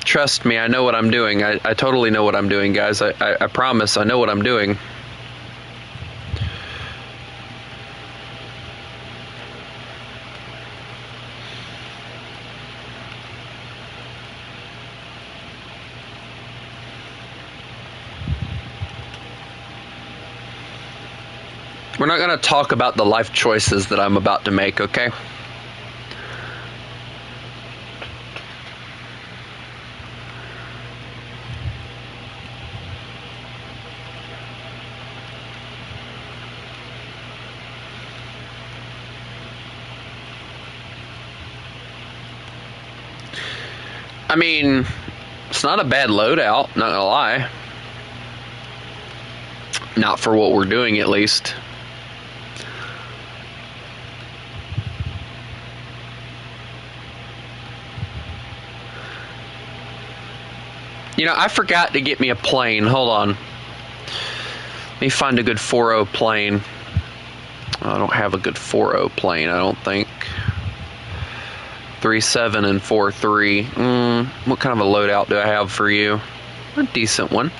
Speaker 1: Trust me, I know what I'm doing. I totally know what I'm doing, guys. I promise I know what I'm doing. We're not going to talk about the life choices that I'm about to make, okay? I mean, it's not a bad loadout, not gonna lie. Not for what we're doing, at least. You know, I forgot to get me a plane. Hold on. Let me find a good 4.0 plane. I don't have a good 4.0 plane, I don't think. 3.7 and 4.3. What kind of a loadout do I have for you? A decent one.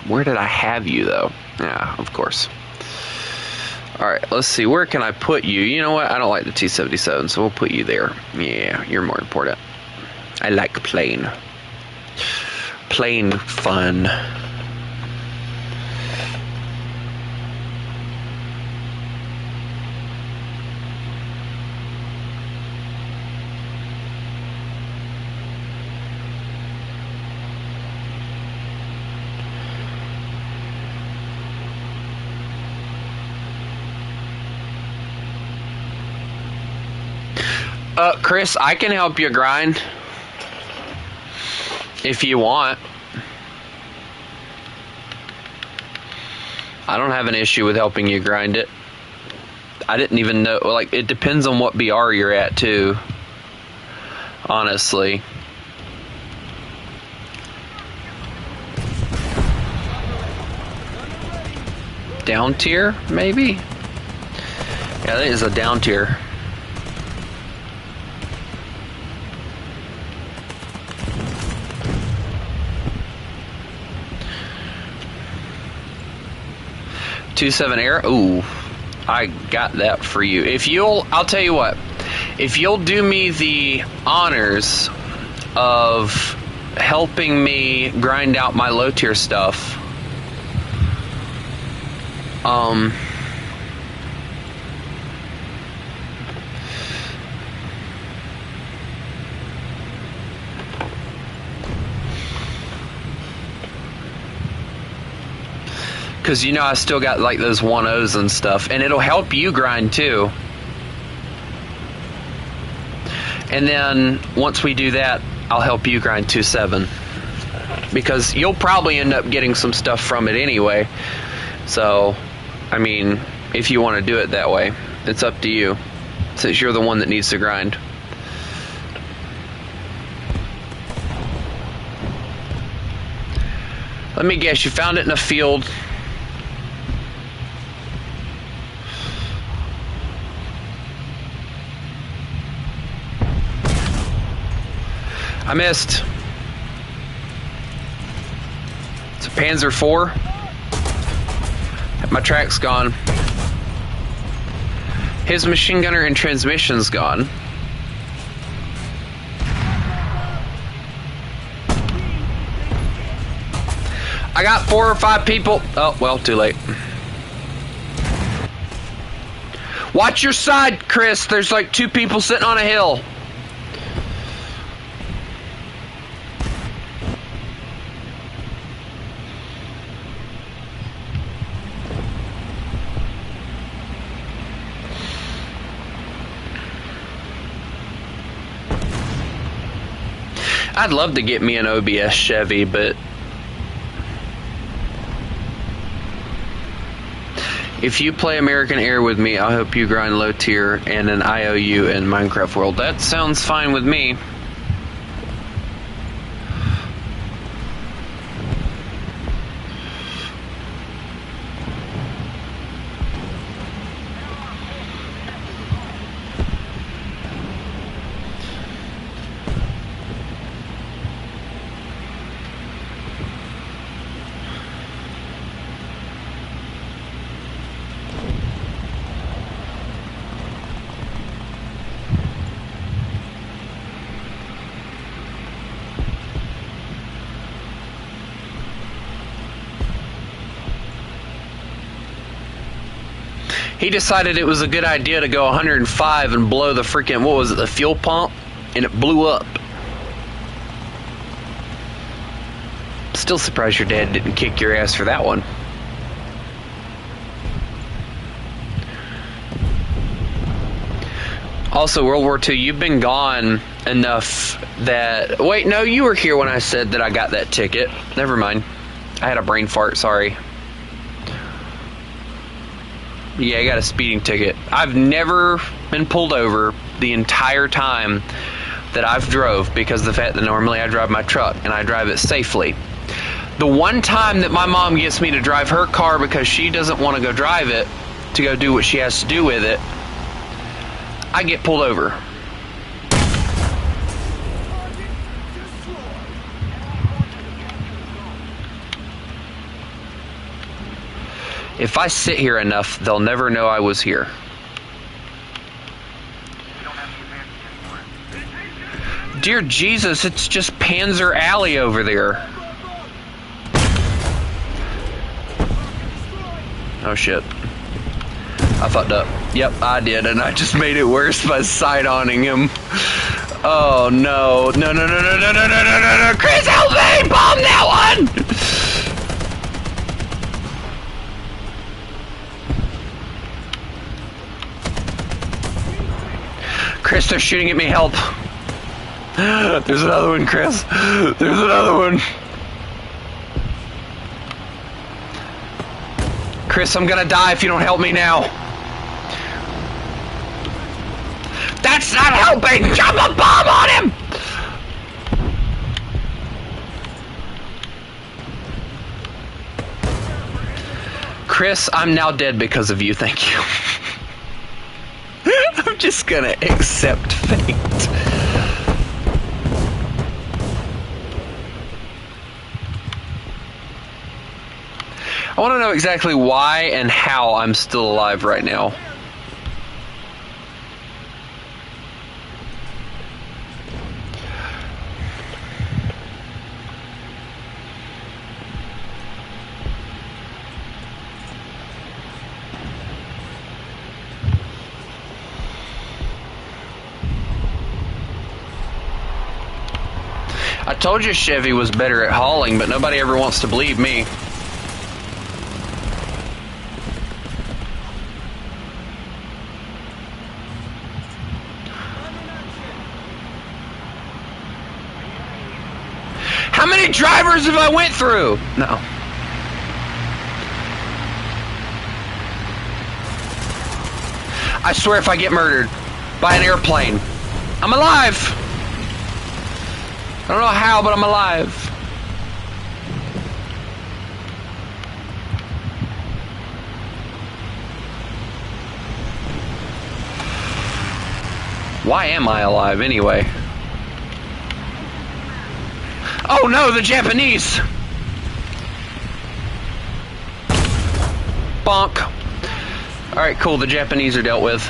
Speaker 1: Where did I have you, though? Yeah, of course. Alright, let's see. Where can I put you? You know what? I don't like the T-77, so we'll put you there. Yeah, you're more important. I like plane. Plane fun. Chris, I can help you grind if you want. I don't have an issue with helping you grind it. I didn't even know, like, it depends on what BR you're at too, honestly. Down tier, maybe? Yeah, that is a down tier. .27 air. Ooh, I got that for you. If you'll, I'll tell you what. If you'll do me the honors of helping me grind out my low tier stuff, because you know I still got like those 1.0s and stuff, and it'll help you grind too. And then once we do that, I'll help you grind 2.7, because you'll probably end up getting some stuff from it anyway. So, I mean, if you want to do it that way, it's up to you, since you're the one that needs to grind. Let me guess, you found it in a field. I missed. It's a Panzer IV. My track's gone. His machine gunner and transmission's gone. I got 4 or 5 people. Oh, well, too late. Watch your side, Chris. There's like 2 people sitting on a hill. I'd love to get me an OBS Chevy, but if you play American Air with me, I hope you grind low tier and an IOU in Minecraft World. That sounds fine with me. He decided it was a good idea to go 105 and blow the freaking, what was it, the fuel pump? And it blew up. Still surprised your dad didn't kick your ass for that one. Also, World War II, you've been gone enough that... Wait, no, you were here when I said that I got that ticket. Never mind. I had a brain fart, sorry. Yeah, I got a speeding ticket. I've never been pulled over the entire time that I've drove because of the fact that normally I drive my truck and I drive it safely. The one time that my mom gets me to drive her car because she doesn't want to go drive it to go do what she has to do with it, I get pulled over. If I sit here enough, they'll never know I was here. Dear Jesus, it's just Panzer Alley over there. Oh shit. I fucked up. Yep, I did, and I just made it worse by side-owning him. Oh no. No, no, no, no, no, no, no, no, no, no. Chris, help me! Bomb that one! Chris, they're shooting at me, help. There's another one, Chris. There's another one. Chris, I'm gonna die if you don't help me now. That's not helping! Drop a bomb on him! Chris, I'm now dead because of you, thank you. I'm just gonna accept fate. I want to know exactly why and how I'm still alive right now. I told you Chevy was better at hauling, but nobody ever wants to believe me. How many drivers have I went through? No. I swear if I get murdered by an airplane, I'm alive. I don't know how, but I'm alive. Why am I alive anyway? Oh no, the Japanese! Bonk. Alright, cool, the Japanese are dealt with.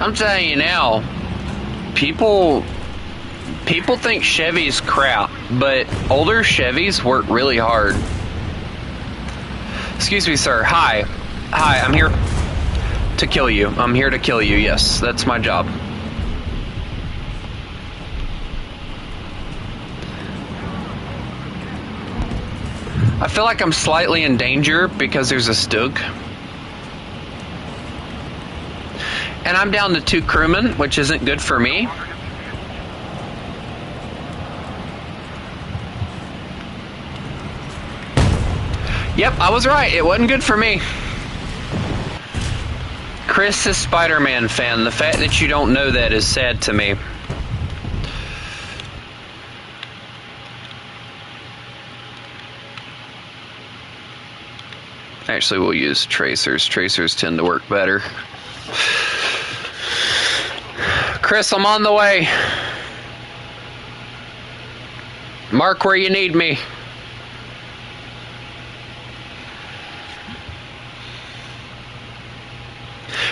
Speaker 1: I'm telling you now, people think Chevy's crap, but older Chevys work really hard. Excuse me, sir. Hi, I'm here to kill you. I'm here to kill you. Yes, that's my job. I feel like I'm slightly in danger because there's a Stug. And I'm down to 2 crewmen, which isn't good for me. Yep, I was right. It wasn't good for me. Chris is Spider-Man fan. The fact that you don't know that is sad to me. Actually, we'll use tracers. Tracers tend to work better. Chris, I'm on the way. Mark where you need me.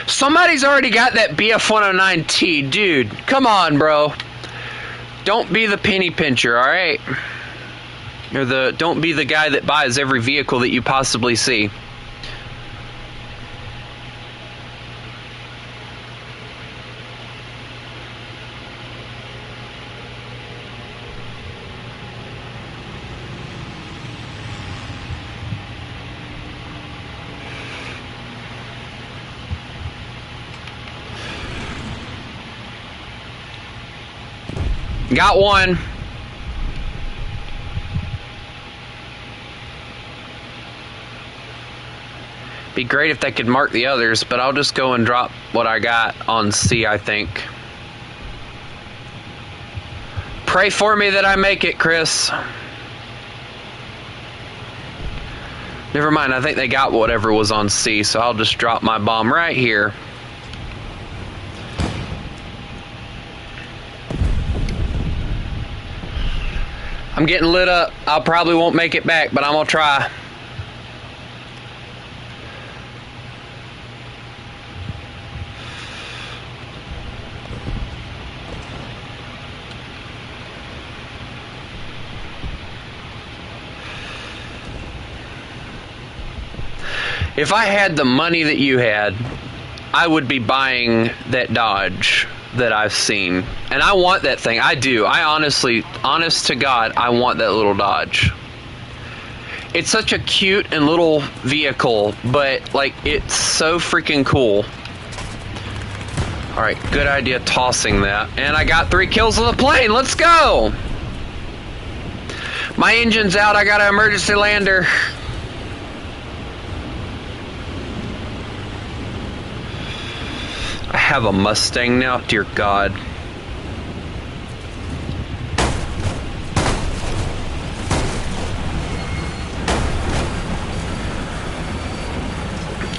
Speaker 1: Somebody's already got that BF-109T. Dude, come on, bro. Don't be the penny pincher, alright? Or don't be the guy that buys every vehicle that you possibly see. Got one. Be great if they could mark the others, but I'll just go and drop what I got on C, I think. Pray for me that I make it, Chris. Never mind, I think they got whatever was on C, so I'll just drop my bomb right here. I'm getting lit up. I probably won't make it back, but I'm gonna try. If I had the money that you had, I would be buying that Dodge that I've seen. And I want that thing. I do. I honestly, honest to God, I want that little Dodge. It's such a cute and little vehicle, but like it's so freaking cool. Alright, good idea tossing that. And I got 3 kills on the plane. Let's go! My engine's out. I got an emergency lander. I have a Mustang now, dear God.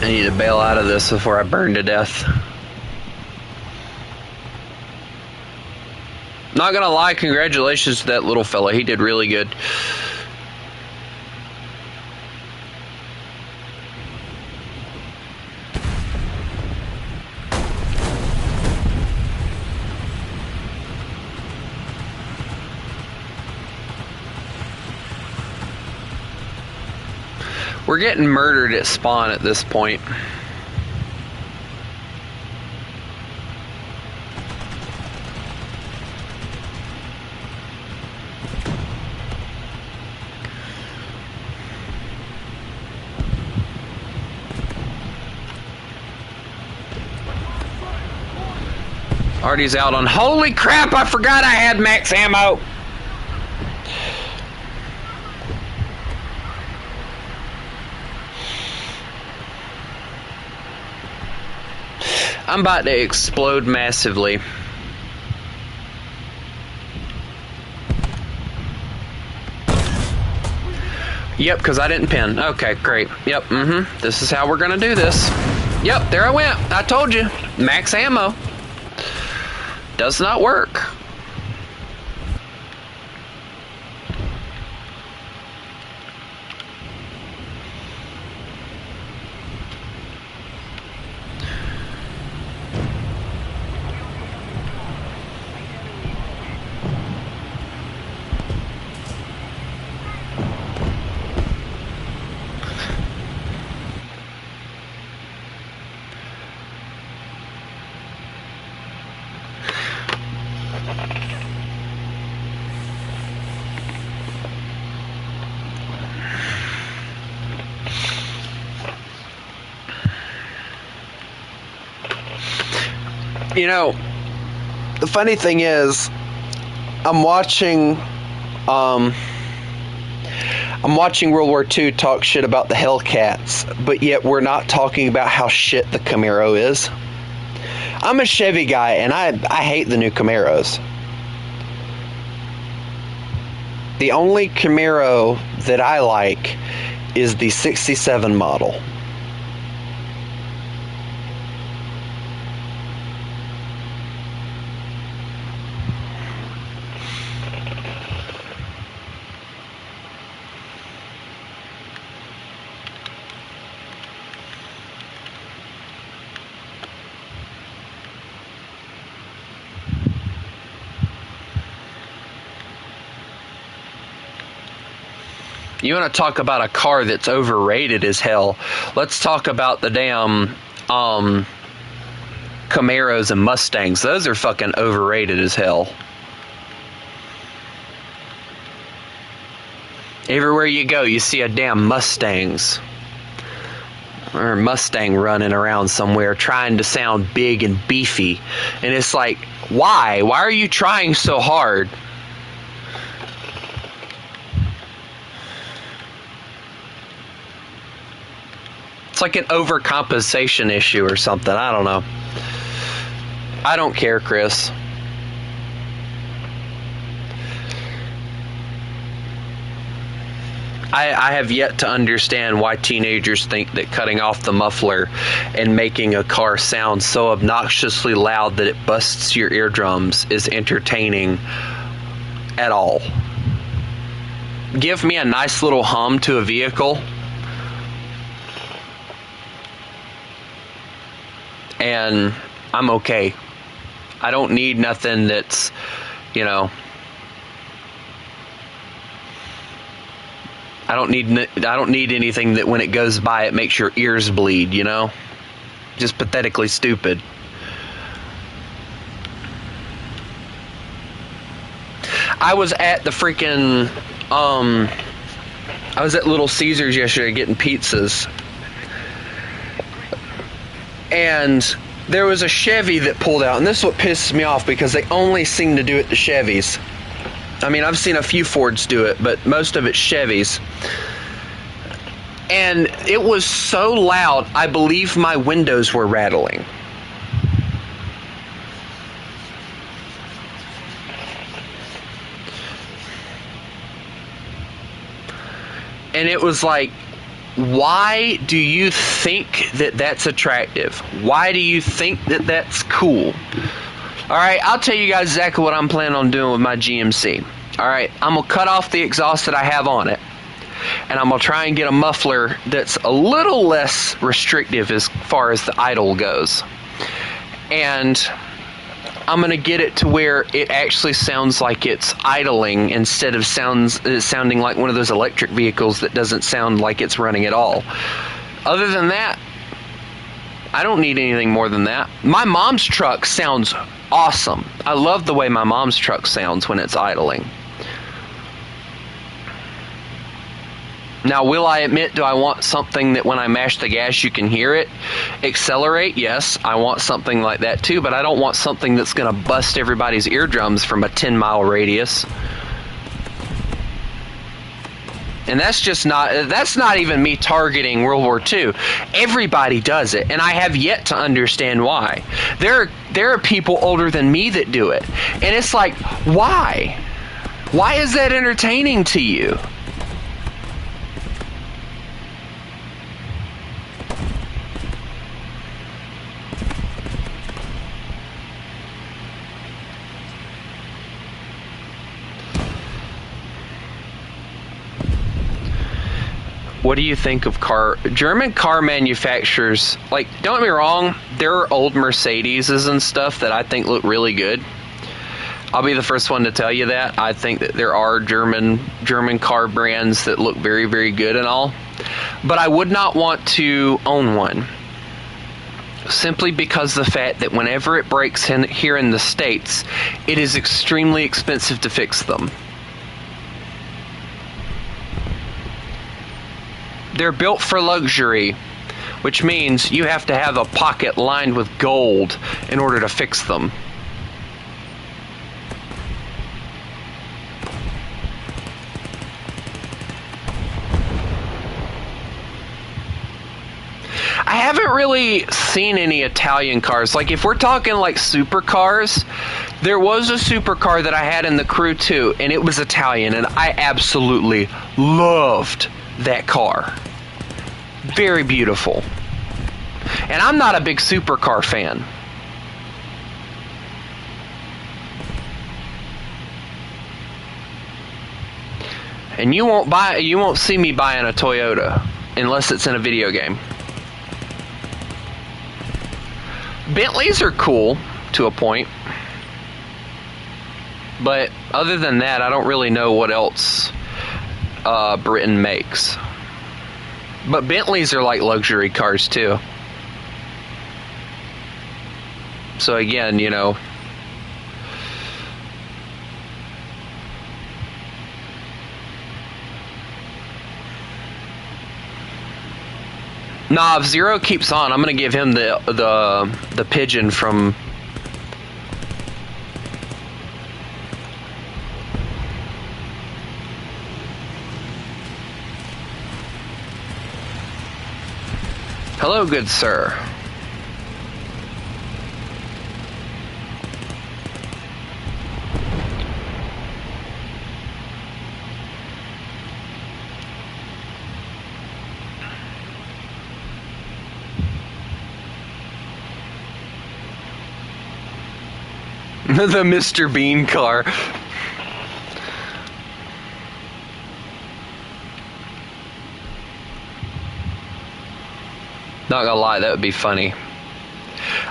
Speaker 1: I need to bail out of this before I burn to death. Not gonna lie, congratulations to that little fella. He did really good. We're getting murdered at spawn at this point. Artie's out on... Holy crap, I forgot I had max ammo! I'm about to explode massively. Yep, because I didn't pin. Okay, great. Yep, This is how we're going to do this. Yep, there I went. I told you. Max ammo. Does not work. You know, the funny thing is, I'm watching World War II talk shit about the Hellcats, but yet we're not talking about how shit the Camaro is. I'm a Chevy guy, and I hate the new Camaros. The only Camaro that I like is the 67 model. You want to talk about a car that's overrated as hell? Let's talk about the damn Camaros and Mustangs. Those are fucking overrated as hell. Everywhere you go, you see a damn Mustangs. Or a Mustang running around somewhere trying to sound big and beefy. And it's like, why? Why are you trying so hard? It's like an overcompensation issue or something. I don't know. I don't care, Chris. I have yet to understand why teenagers think that cutting off the muffler and making a car sound so obnoxiously loud that it busts your eardrums is entertaining at all. Give me a nice little hum to a vehicle, and I'm okay. I don't need nothing that's, you know, I don't need anything that when it goes by it makes your ears bleed, you know? Just pathetically stupid. I was at the freaking I was at Little Caesars yesterday getting pizzas. And there was a Chevy that pulled out, and this is what pisses me off because they only seem to do it to Chevys. I mean, I've seen a few Fords do it, but most of it's Chevys. And it was so loud, I believe my windows were rattling. And it was like, why do you think that that's attractive? Why do you think that that's cool? Alright, I'll tell you guys exactly what I'm planning on doing with my GMC. Alright, I'm going to cut off the exhaust that I have on it. And I'm going to try and get a muffler that's a little less restrictive as far as the idle goes. And I'm going to get it to where it actually sounds like it's idling instead of sounding like one of those electric vehicles that doesn't sound like it's running at all. Other than that, I don't need anything more than that. My mom's truck sounds awesome. I love the way my mom's truck sounds when it's idling. Now, will I admit, do I want something that when I mash the gas you can hear it accelerate? Yes, I want something like that too, but I don't want something that's going to bust everybody's eardrums from a 10-mile radius. And that's not even me targeting World War II. Everybody does it, and I have yet to understand why. There are people older than me that do it. And it's like, why? Why is that entertaining to you? What do you think of German car manufacturers? Like, don't get me wrong, there are old Mercedeses and stuff that I think look really good. I'll be the first one to tell you that. I think that there are German car brands that look very, very good and all. But I would not want to own one. Simply because the fact that whenever it breaks here in the States, it is extremely expensive to fix them. They're built for luxury, which means you have to have a pocket lined with gold in order to fix them. I haven't really seen any Italian cars. Like, if we're talking like supercars, there was a supercar that I had in the crew too, and it was Italian, and I absolutely loved that car. Very beautiful. And I'm not a big supercar fan. And you won't see me buying a Toyota unless it's in a video game. Bentleys are cool to a point, but other than that, I don't really know what else Britain makes. But Bentleys are like luxury cars too. So again, you know, nah, if Zero keeps on, I'm gonna give him the pigeon from. Hello, good sir. The Mr. Bean car. Not gonna lie, that would be funny.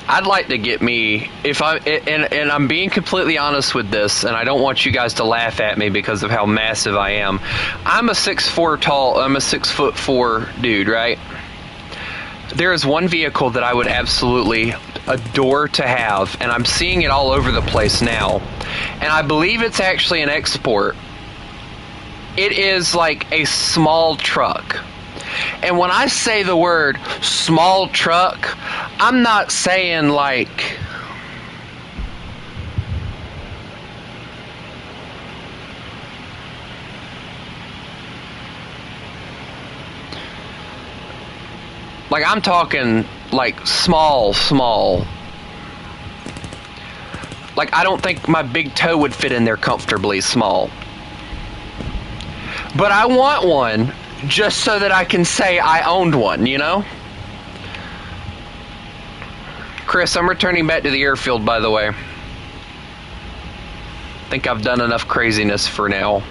Speaker 1: I'd like to get me, if I, and I'm being completely honest with this, and I don't want you guys to laugh at me because of how massive I am. I'm a 6'4" tall, I'm a 6'4" dude, right? There is one vehicle that I would absolutely adore to have, and I'm seeing it all over the place now, and I believe it's actually an export. It is like a small truck. And when I say the word small truck, I'm not saying like I'm talking like small. Like, I don't think my big toe would fit in there comfortably small. But I want one just so that I can say I owned one, you know? Chris, I'm returning back to the airfield, by the way. I think I've done enough craziness for now.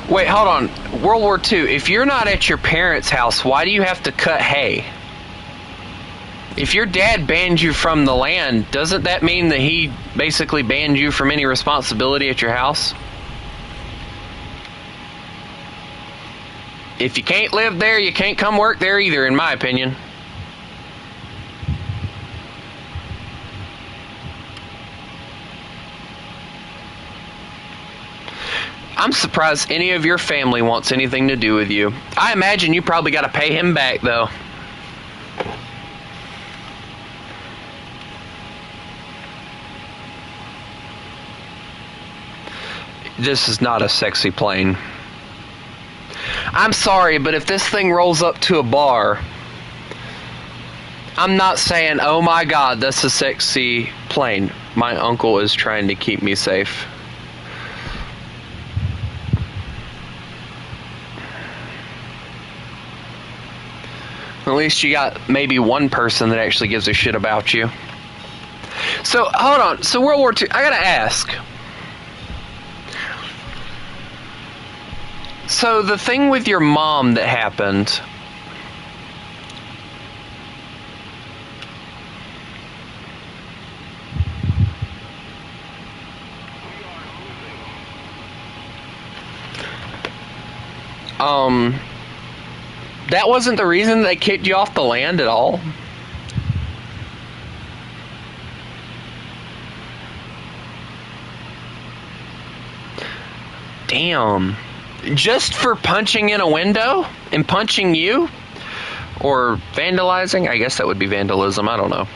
Speaker 1: Wait, hold on. World War II, if you're not at your parents' house, why do you have to cut hay? If your dad banned you from the land, doesn't that mean that he basically banned you from any responsibility at your house? If you can't live there, you can't come work there either, in my opinion. I'm surprised any of your family wants anything to do with you. I imagine you probably got to pay him back, though. This is not a sexy plane. I'm sorry, but if this thing rolls up to a bar, I'm not saying, oh my God, that's a sexy plane. My uncle is trying to keep me safe. At least you got maybe one person that actually gives a shit about you. So, hold on. So, World War II, I gotta ask. So, the thing with your mom that happened... that wasn't the reason they kicked you off the land at all? Damn. Just for punching in a window and punching you? Or vandalizing? I guess that would be vandalism. I don't know.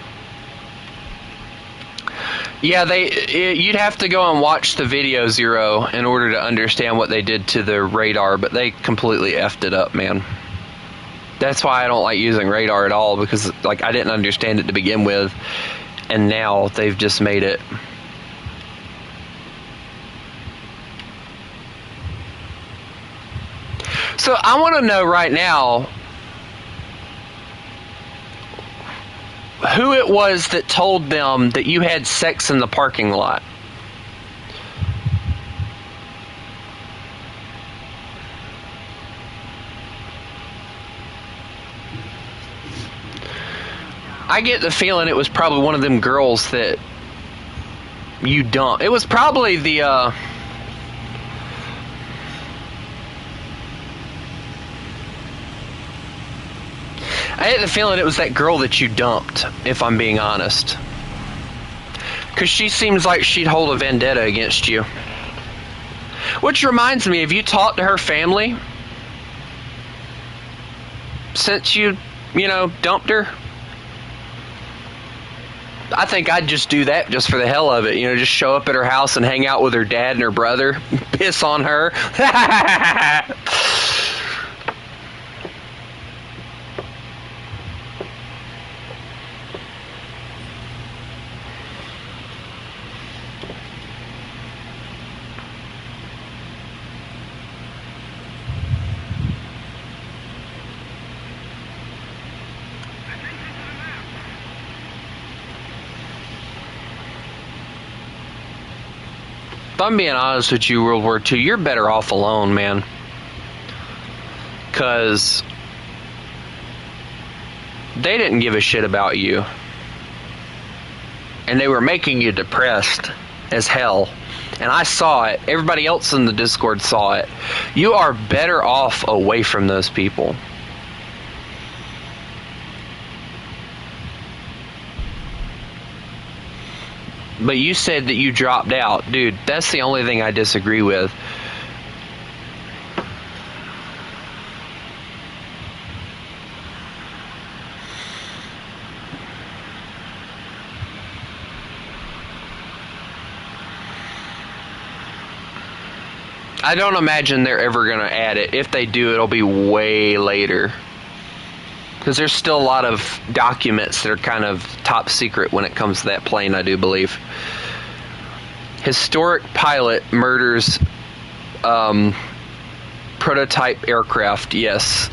Speaker 1: Yeah, you'd have to go and watch the video, Zero, in order to understand what they did to the radar, but they completely effed it up, man. That's why I don't like using radar at all, because like I didn't understand it to begin with, and now they've just made it. So I want to know right now who it was that told them that you had sex in the parking lot. I get the feeling it was probably one of them girls that you dumped. It was probably the I had the feeling it was that girl that you dumped, if I'm being honest. Because she seems like she'd hold a vendetta against you. Which reminds me, have you talked to her family since you dumped her? I think I'd just do that just for the hell of it. Just show up at her house and hang out with her dad and her brother. Piss on her. If I'm being honest with you, World War II, you're better off alone, man. Because they didn't give a shit about you. And they were making you depressed as hell. And I saw it. Everybody else in the Discord saw it. You are better off away from those people. But you said that you dropped out. Dude, that's the only thing I disagree with. I don't imagine they're ever going to add it. If they do, it'll be way later. Because there's still a lot of documents that are kind of top secret when it comes to that plane, I do believe. Historic pilot murders prototype aircraft, yes.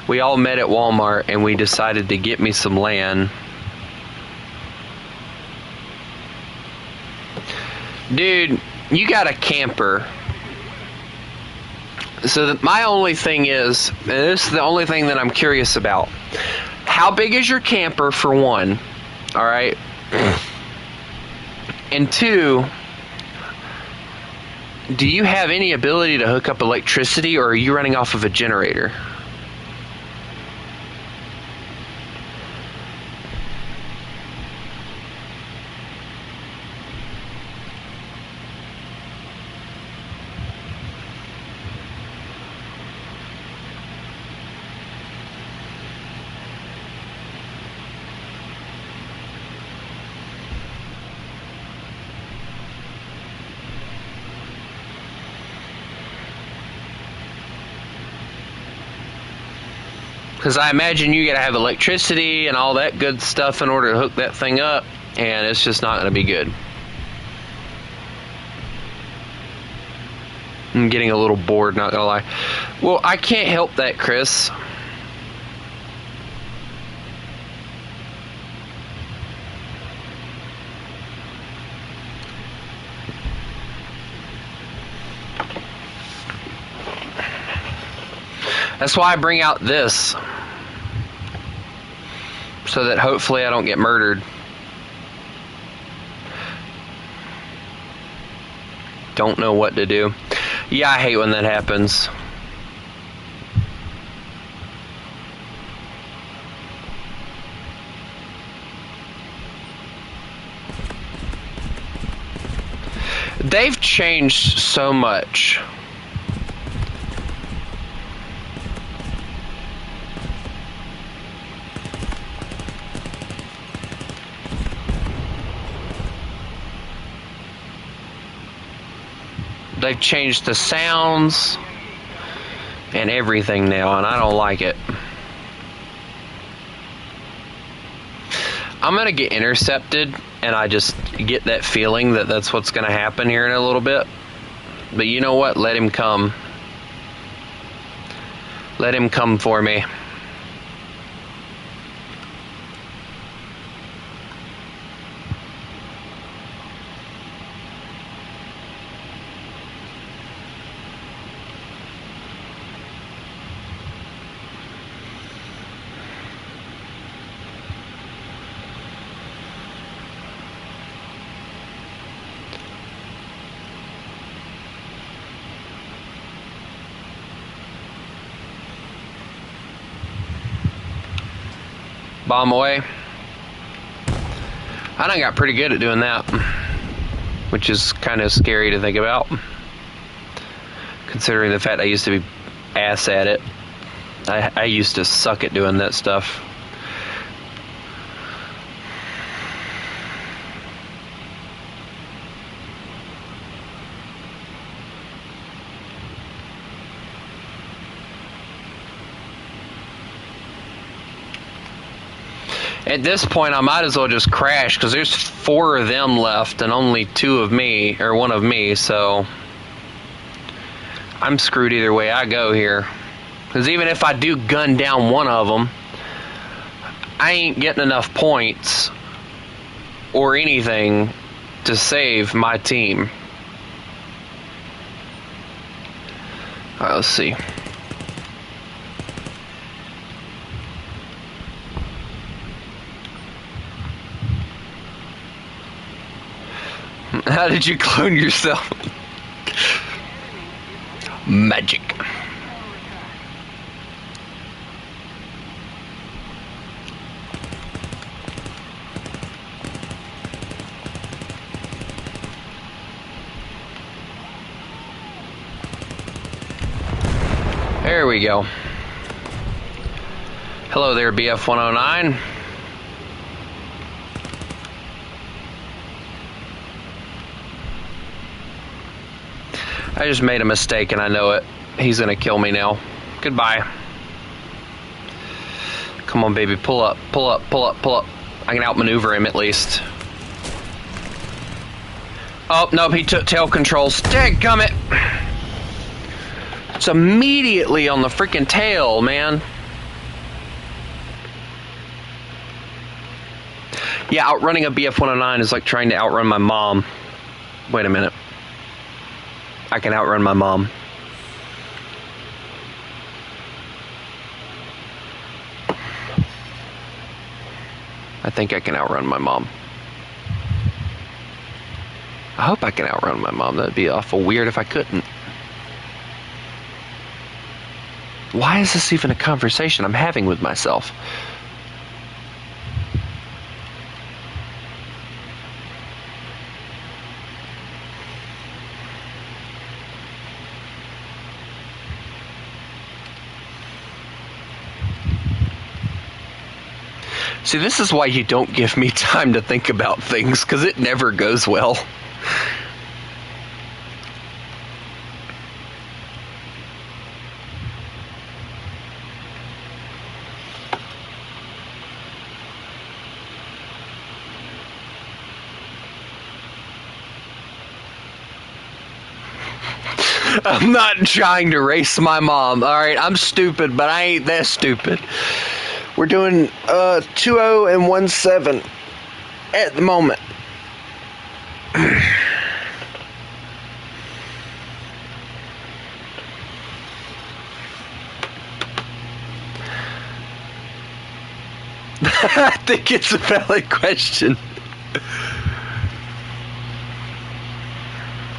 Speaker 1: We all met at Walmart and we decided to get me some land. Dude, you got a camper. So my only thing is, and this is the only thing that I'm curious about. How big is your camper, for one? All right. And two, do you have any ability to hook up electricity, or are you running off of a generator? Because I imagine you gotta have electricity and all that good stuff in order to hook that thing up, and it's just not gonna be good. I'm getting a little bored, not gonna lie. Well, I can't help that, Chris. That's why I bring out this. So that hopefully I don't get murdered. Don't know what to do. Yeah, I hate when that happens. They've changed so much. They've changed the sounds and everything now, and I don't like it. I'm gonna get intercepted, and I just get that feeling that that's what's gonna happen here in a little bit. But you know what? Let him come. Let him come for me. Bomb away. I done got pretty good at doing that, which is kind of scary to think about, considering the fact I used to be ass at it. I used to suck at doing that stuff. At this point, I might as well just crash, because there's 4 of them left and only 2 of me, or 1 of me, so I'm screwed either way I go here. Because even if I do gun down 1 of them, I ain't getting enough points or anything to save my team. Alright, let's see. How did you clone yourself? Magic. There we go. Hello there, BF 109. I just made a mistake and I know it. He's gonna kill me now. Goodbye. Come on, baby, pull up, pull up, pull up, pull up. I can outmaneuver him at least. Oh, nope, he took tail controls. Dadgummit! It's immediately on the freaking tail, man. Yeah, outrunning a BF-109 is like trying to outrun my mom. Wait a minute. I can outrun my mom. I think I can outrun my mom. I hope I can outrun my mom. That'd be awful weird if I couldn't. Why is this even a conversation I'm having with myself? See, this is why you don't give me time to think about things, because it never goes well. I'm not trying to race my mom, alright? I'm stupid, but I ain't that stupid. We're doing 2-0 and 1-7 at the moment. I think it's a valid question.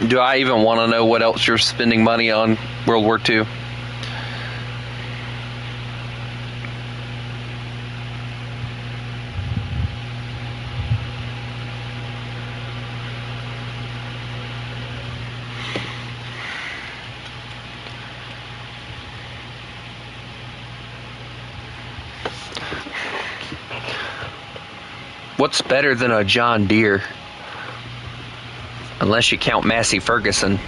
Speaker 1: Do I even want to know what else you're spending money on World War II? What's better than a John Deere? Unless you count Massey Ferguson.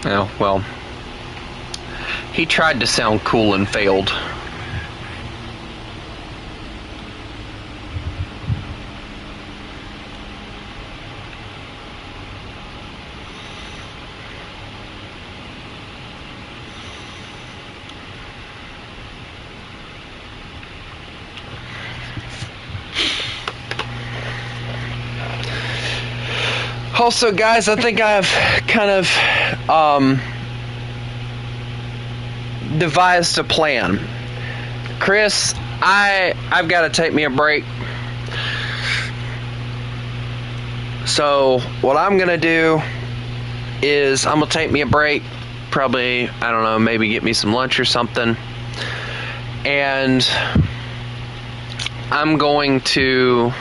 Speaker 1: Oh, well. He tried to sound cool and failed. Also, guys, I think I've kind of devised a plan. Chris, I've got to take me a break. So what I'm going to do is I'm going to take me a break. Probably, I don't know, maybe get me some lunch or something. And I'm going to...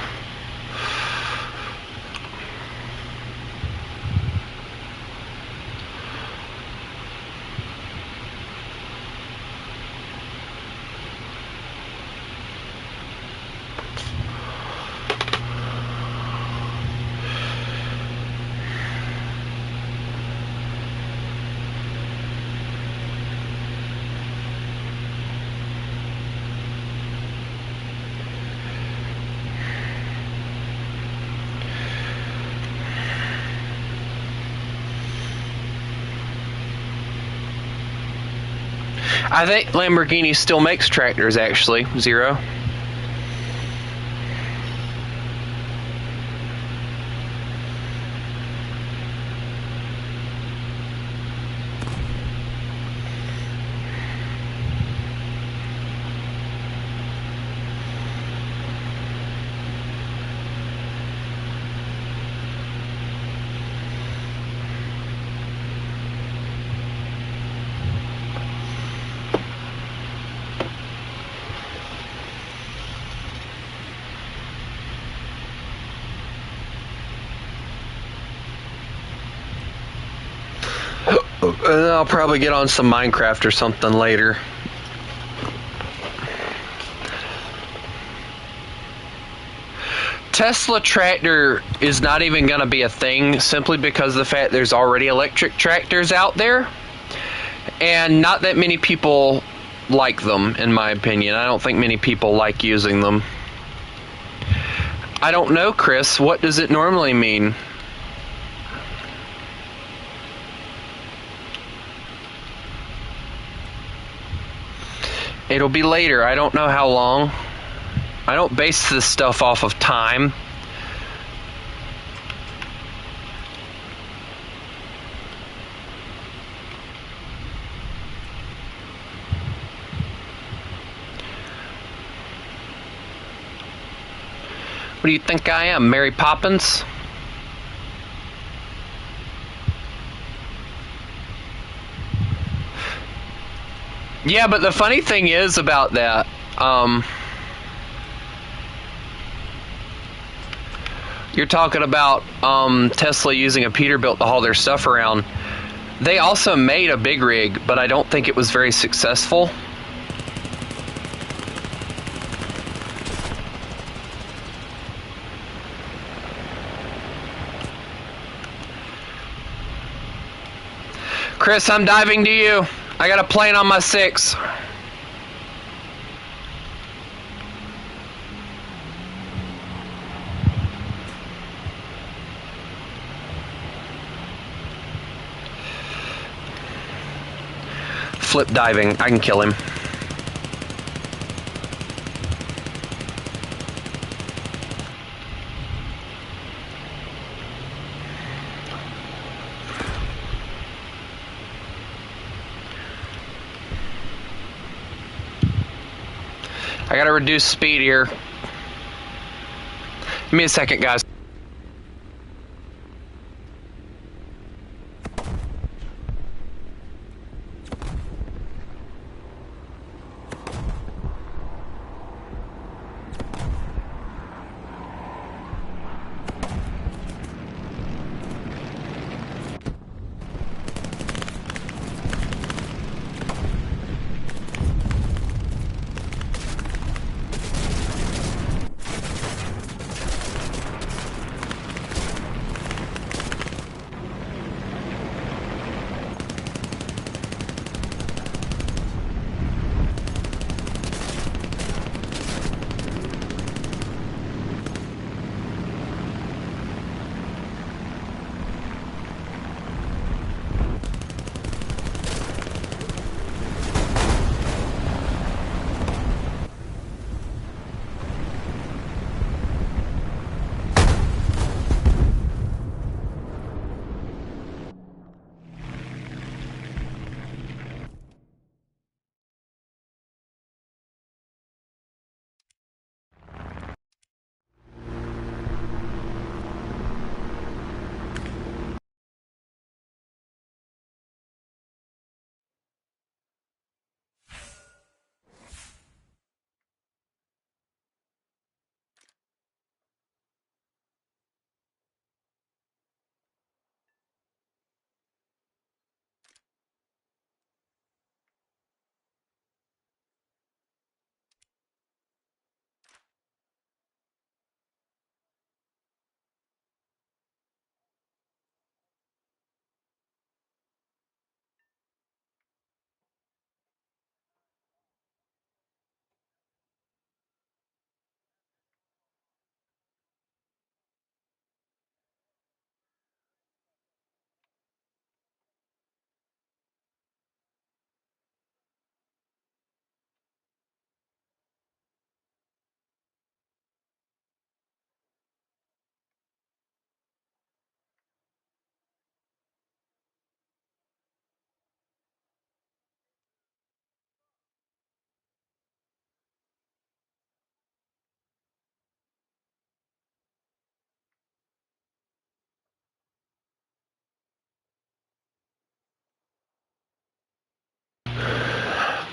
Speaker 1: I think Lamborghini still makes tractors, actually. Zero. And I'll probably get on some Minecraft or something later. Tesla tractor is not even going to be a thing simply because of the fact there's already electric tractors out there. And not that many people like them, in my opinion. I don't think many people like using them. I don't know, Chris. What does it normally mean? It'll be later. I don't know how long. I don't base this stuff off of time. What do you think I am, Mary Poppins? Yeah, but the funny thing is about that, you're talking about Tesla using a Peterbilt to haul their stuff around. They also made a big rig, but I don't think it was very successful. Chris, I'm diving to you. I got a plane on my 6. Flip diving. I can kill him. I gotta reduce speed here. Give me a second, guys.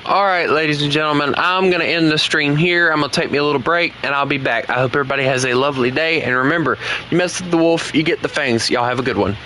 Speaker 1: Alright, ladies and gentlemen, I'm going to end the stream here. I'm going to take me a little break, and I'll be back. I hope everybody has a lovely day, and remember, you mess with the wolf, you get the fangs. Y'all have a good one.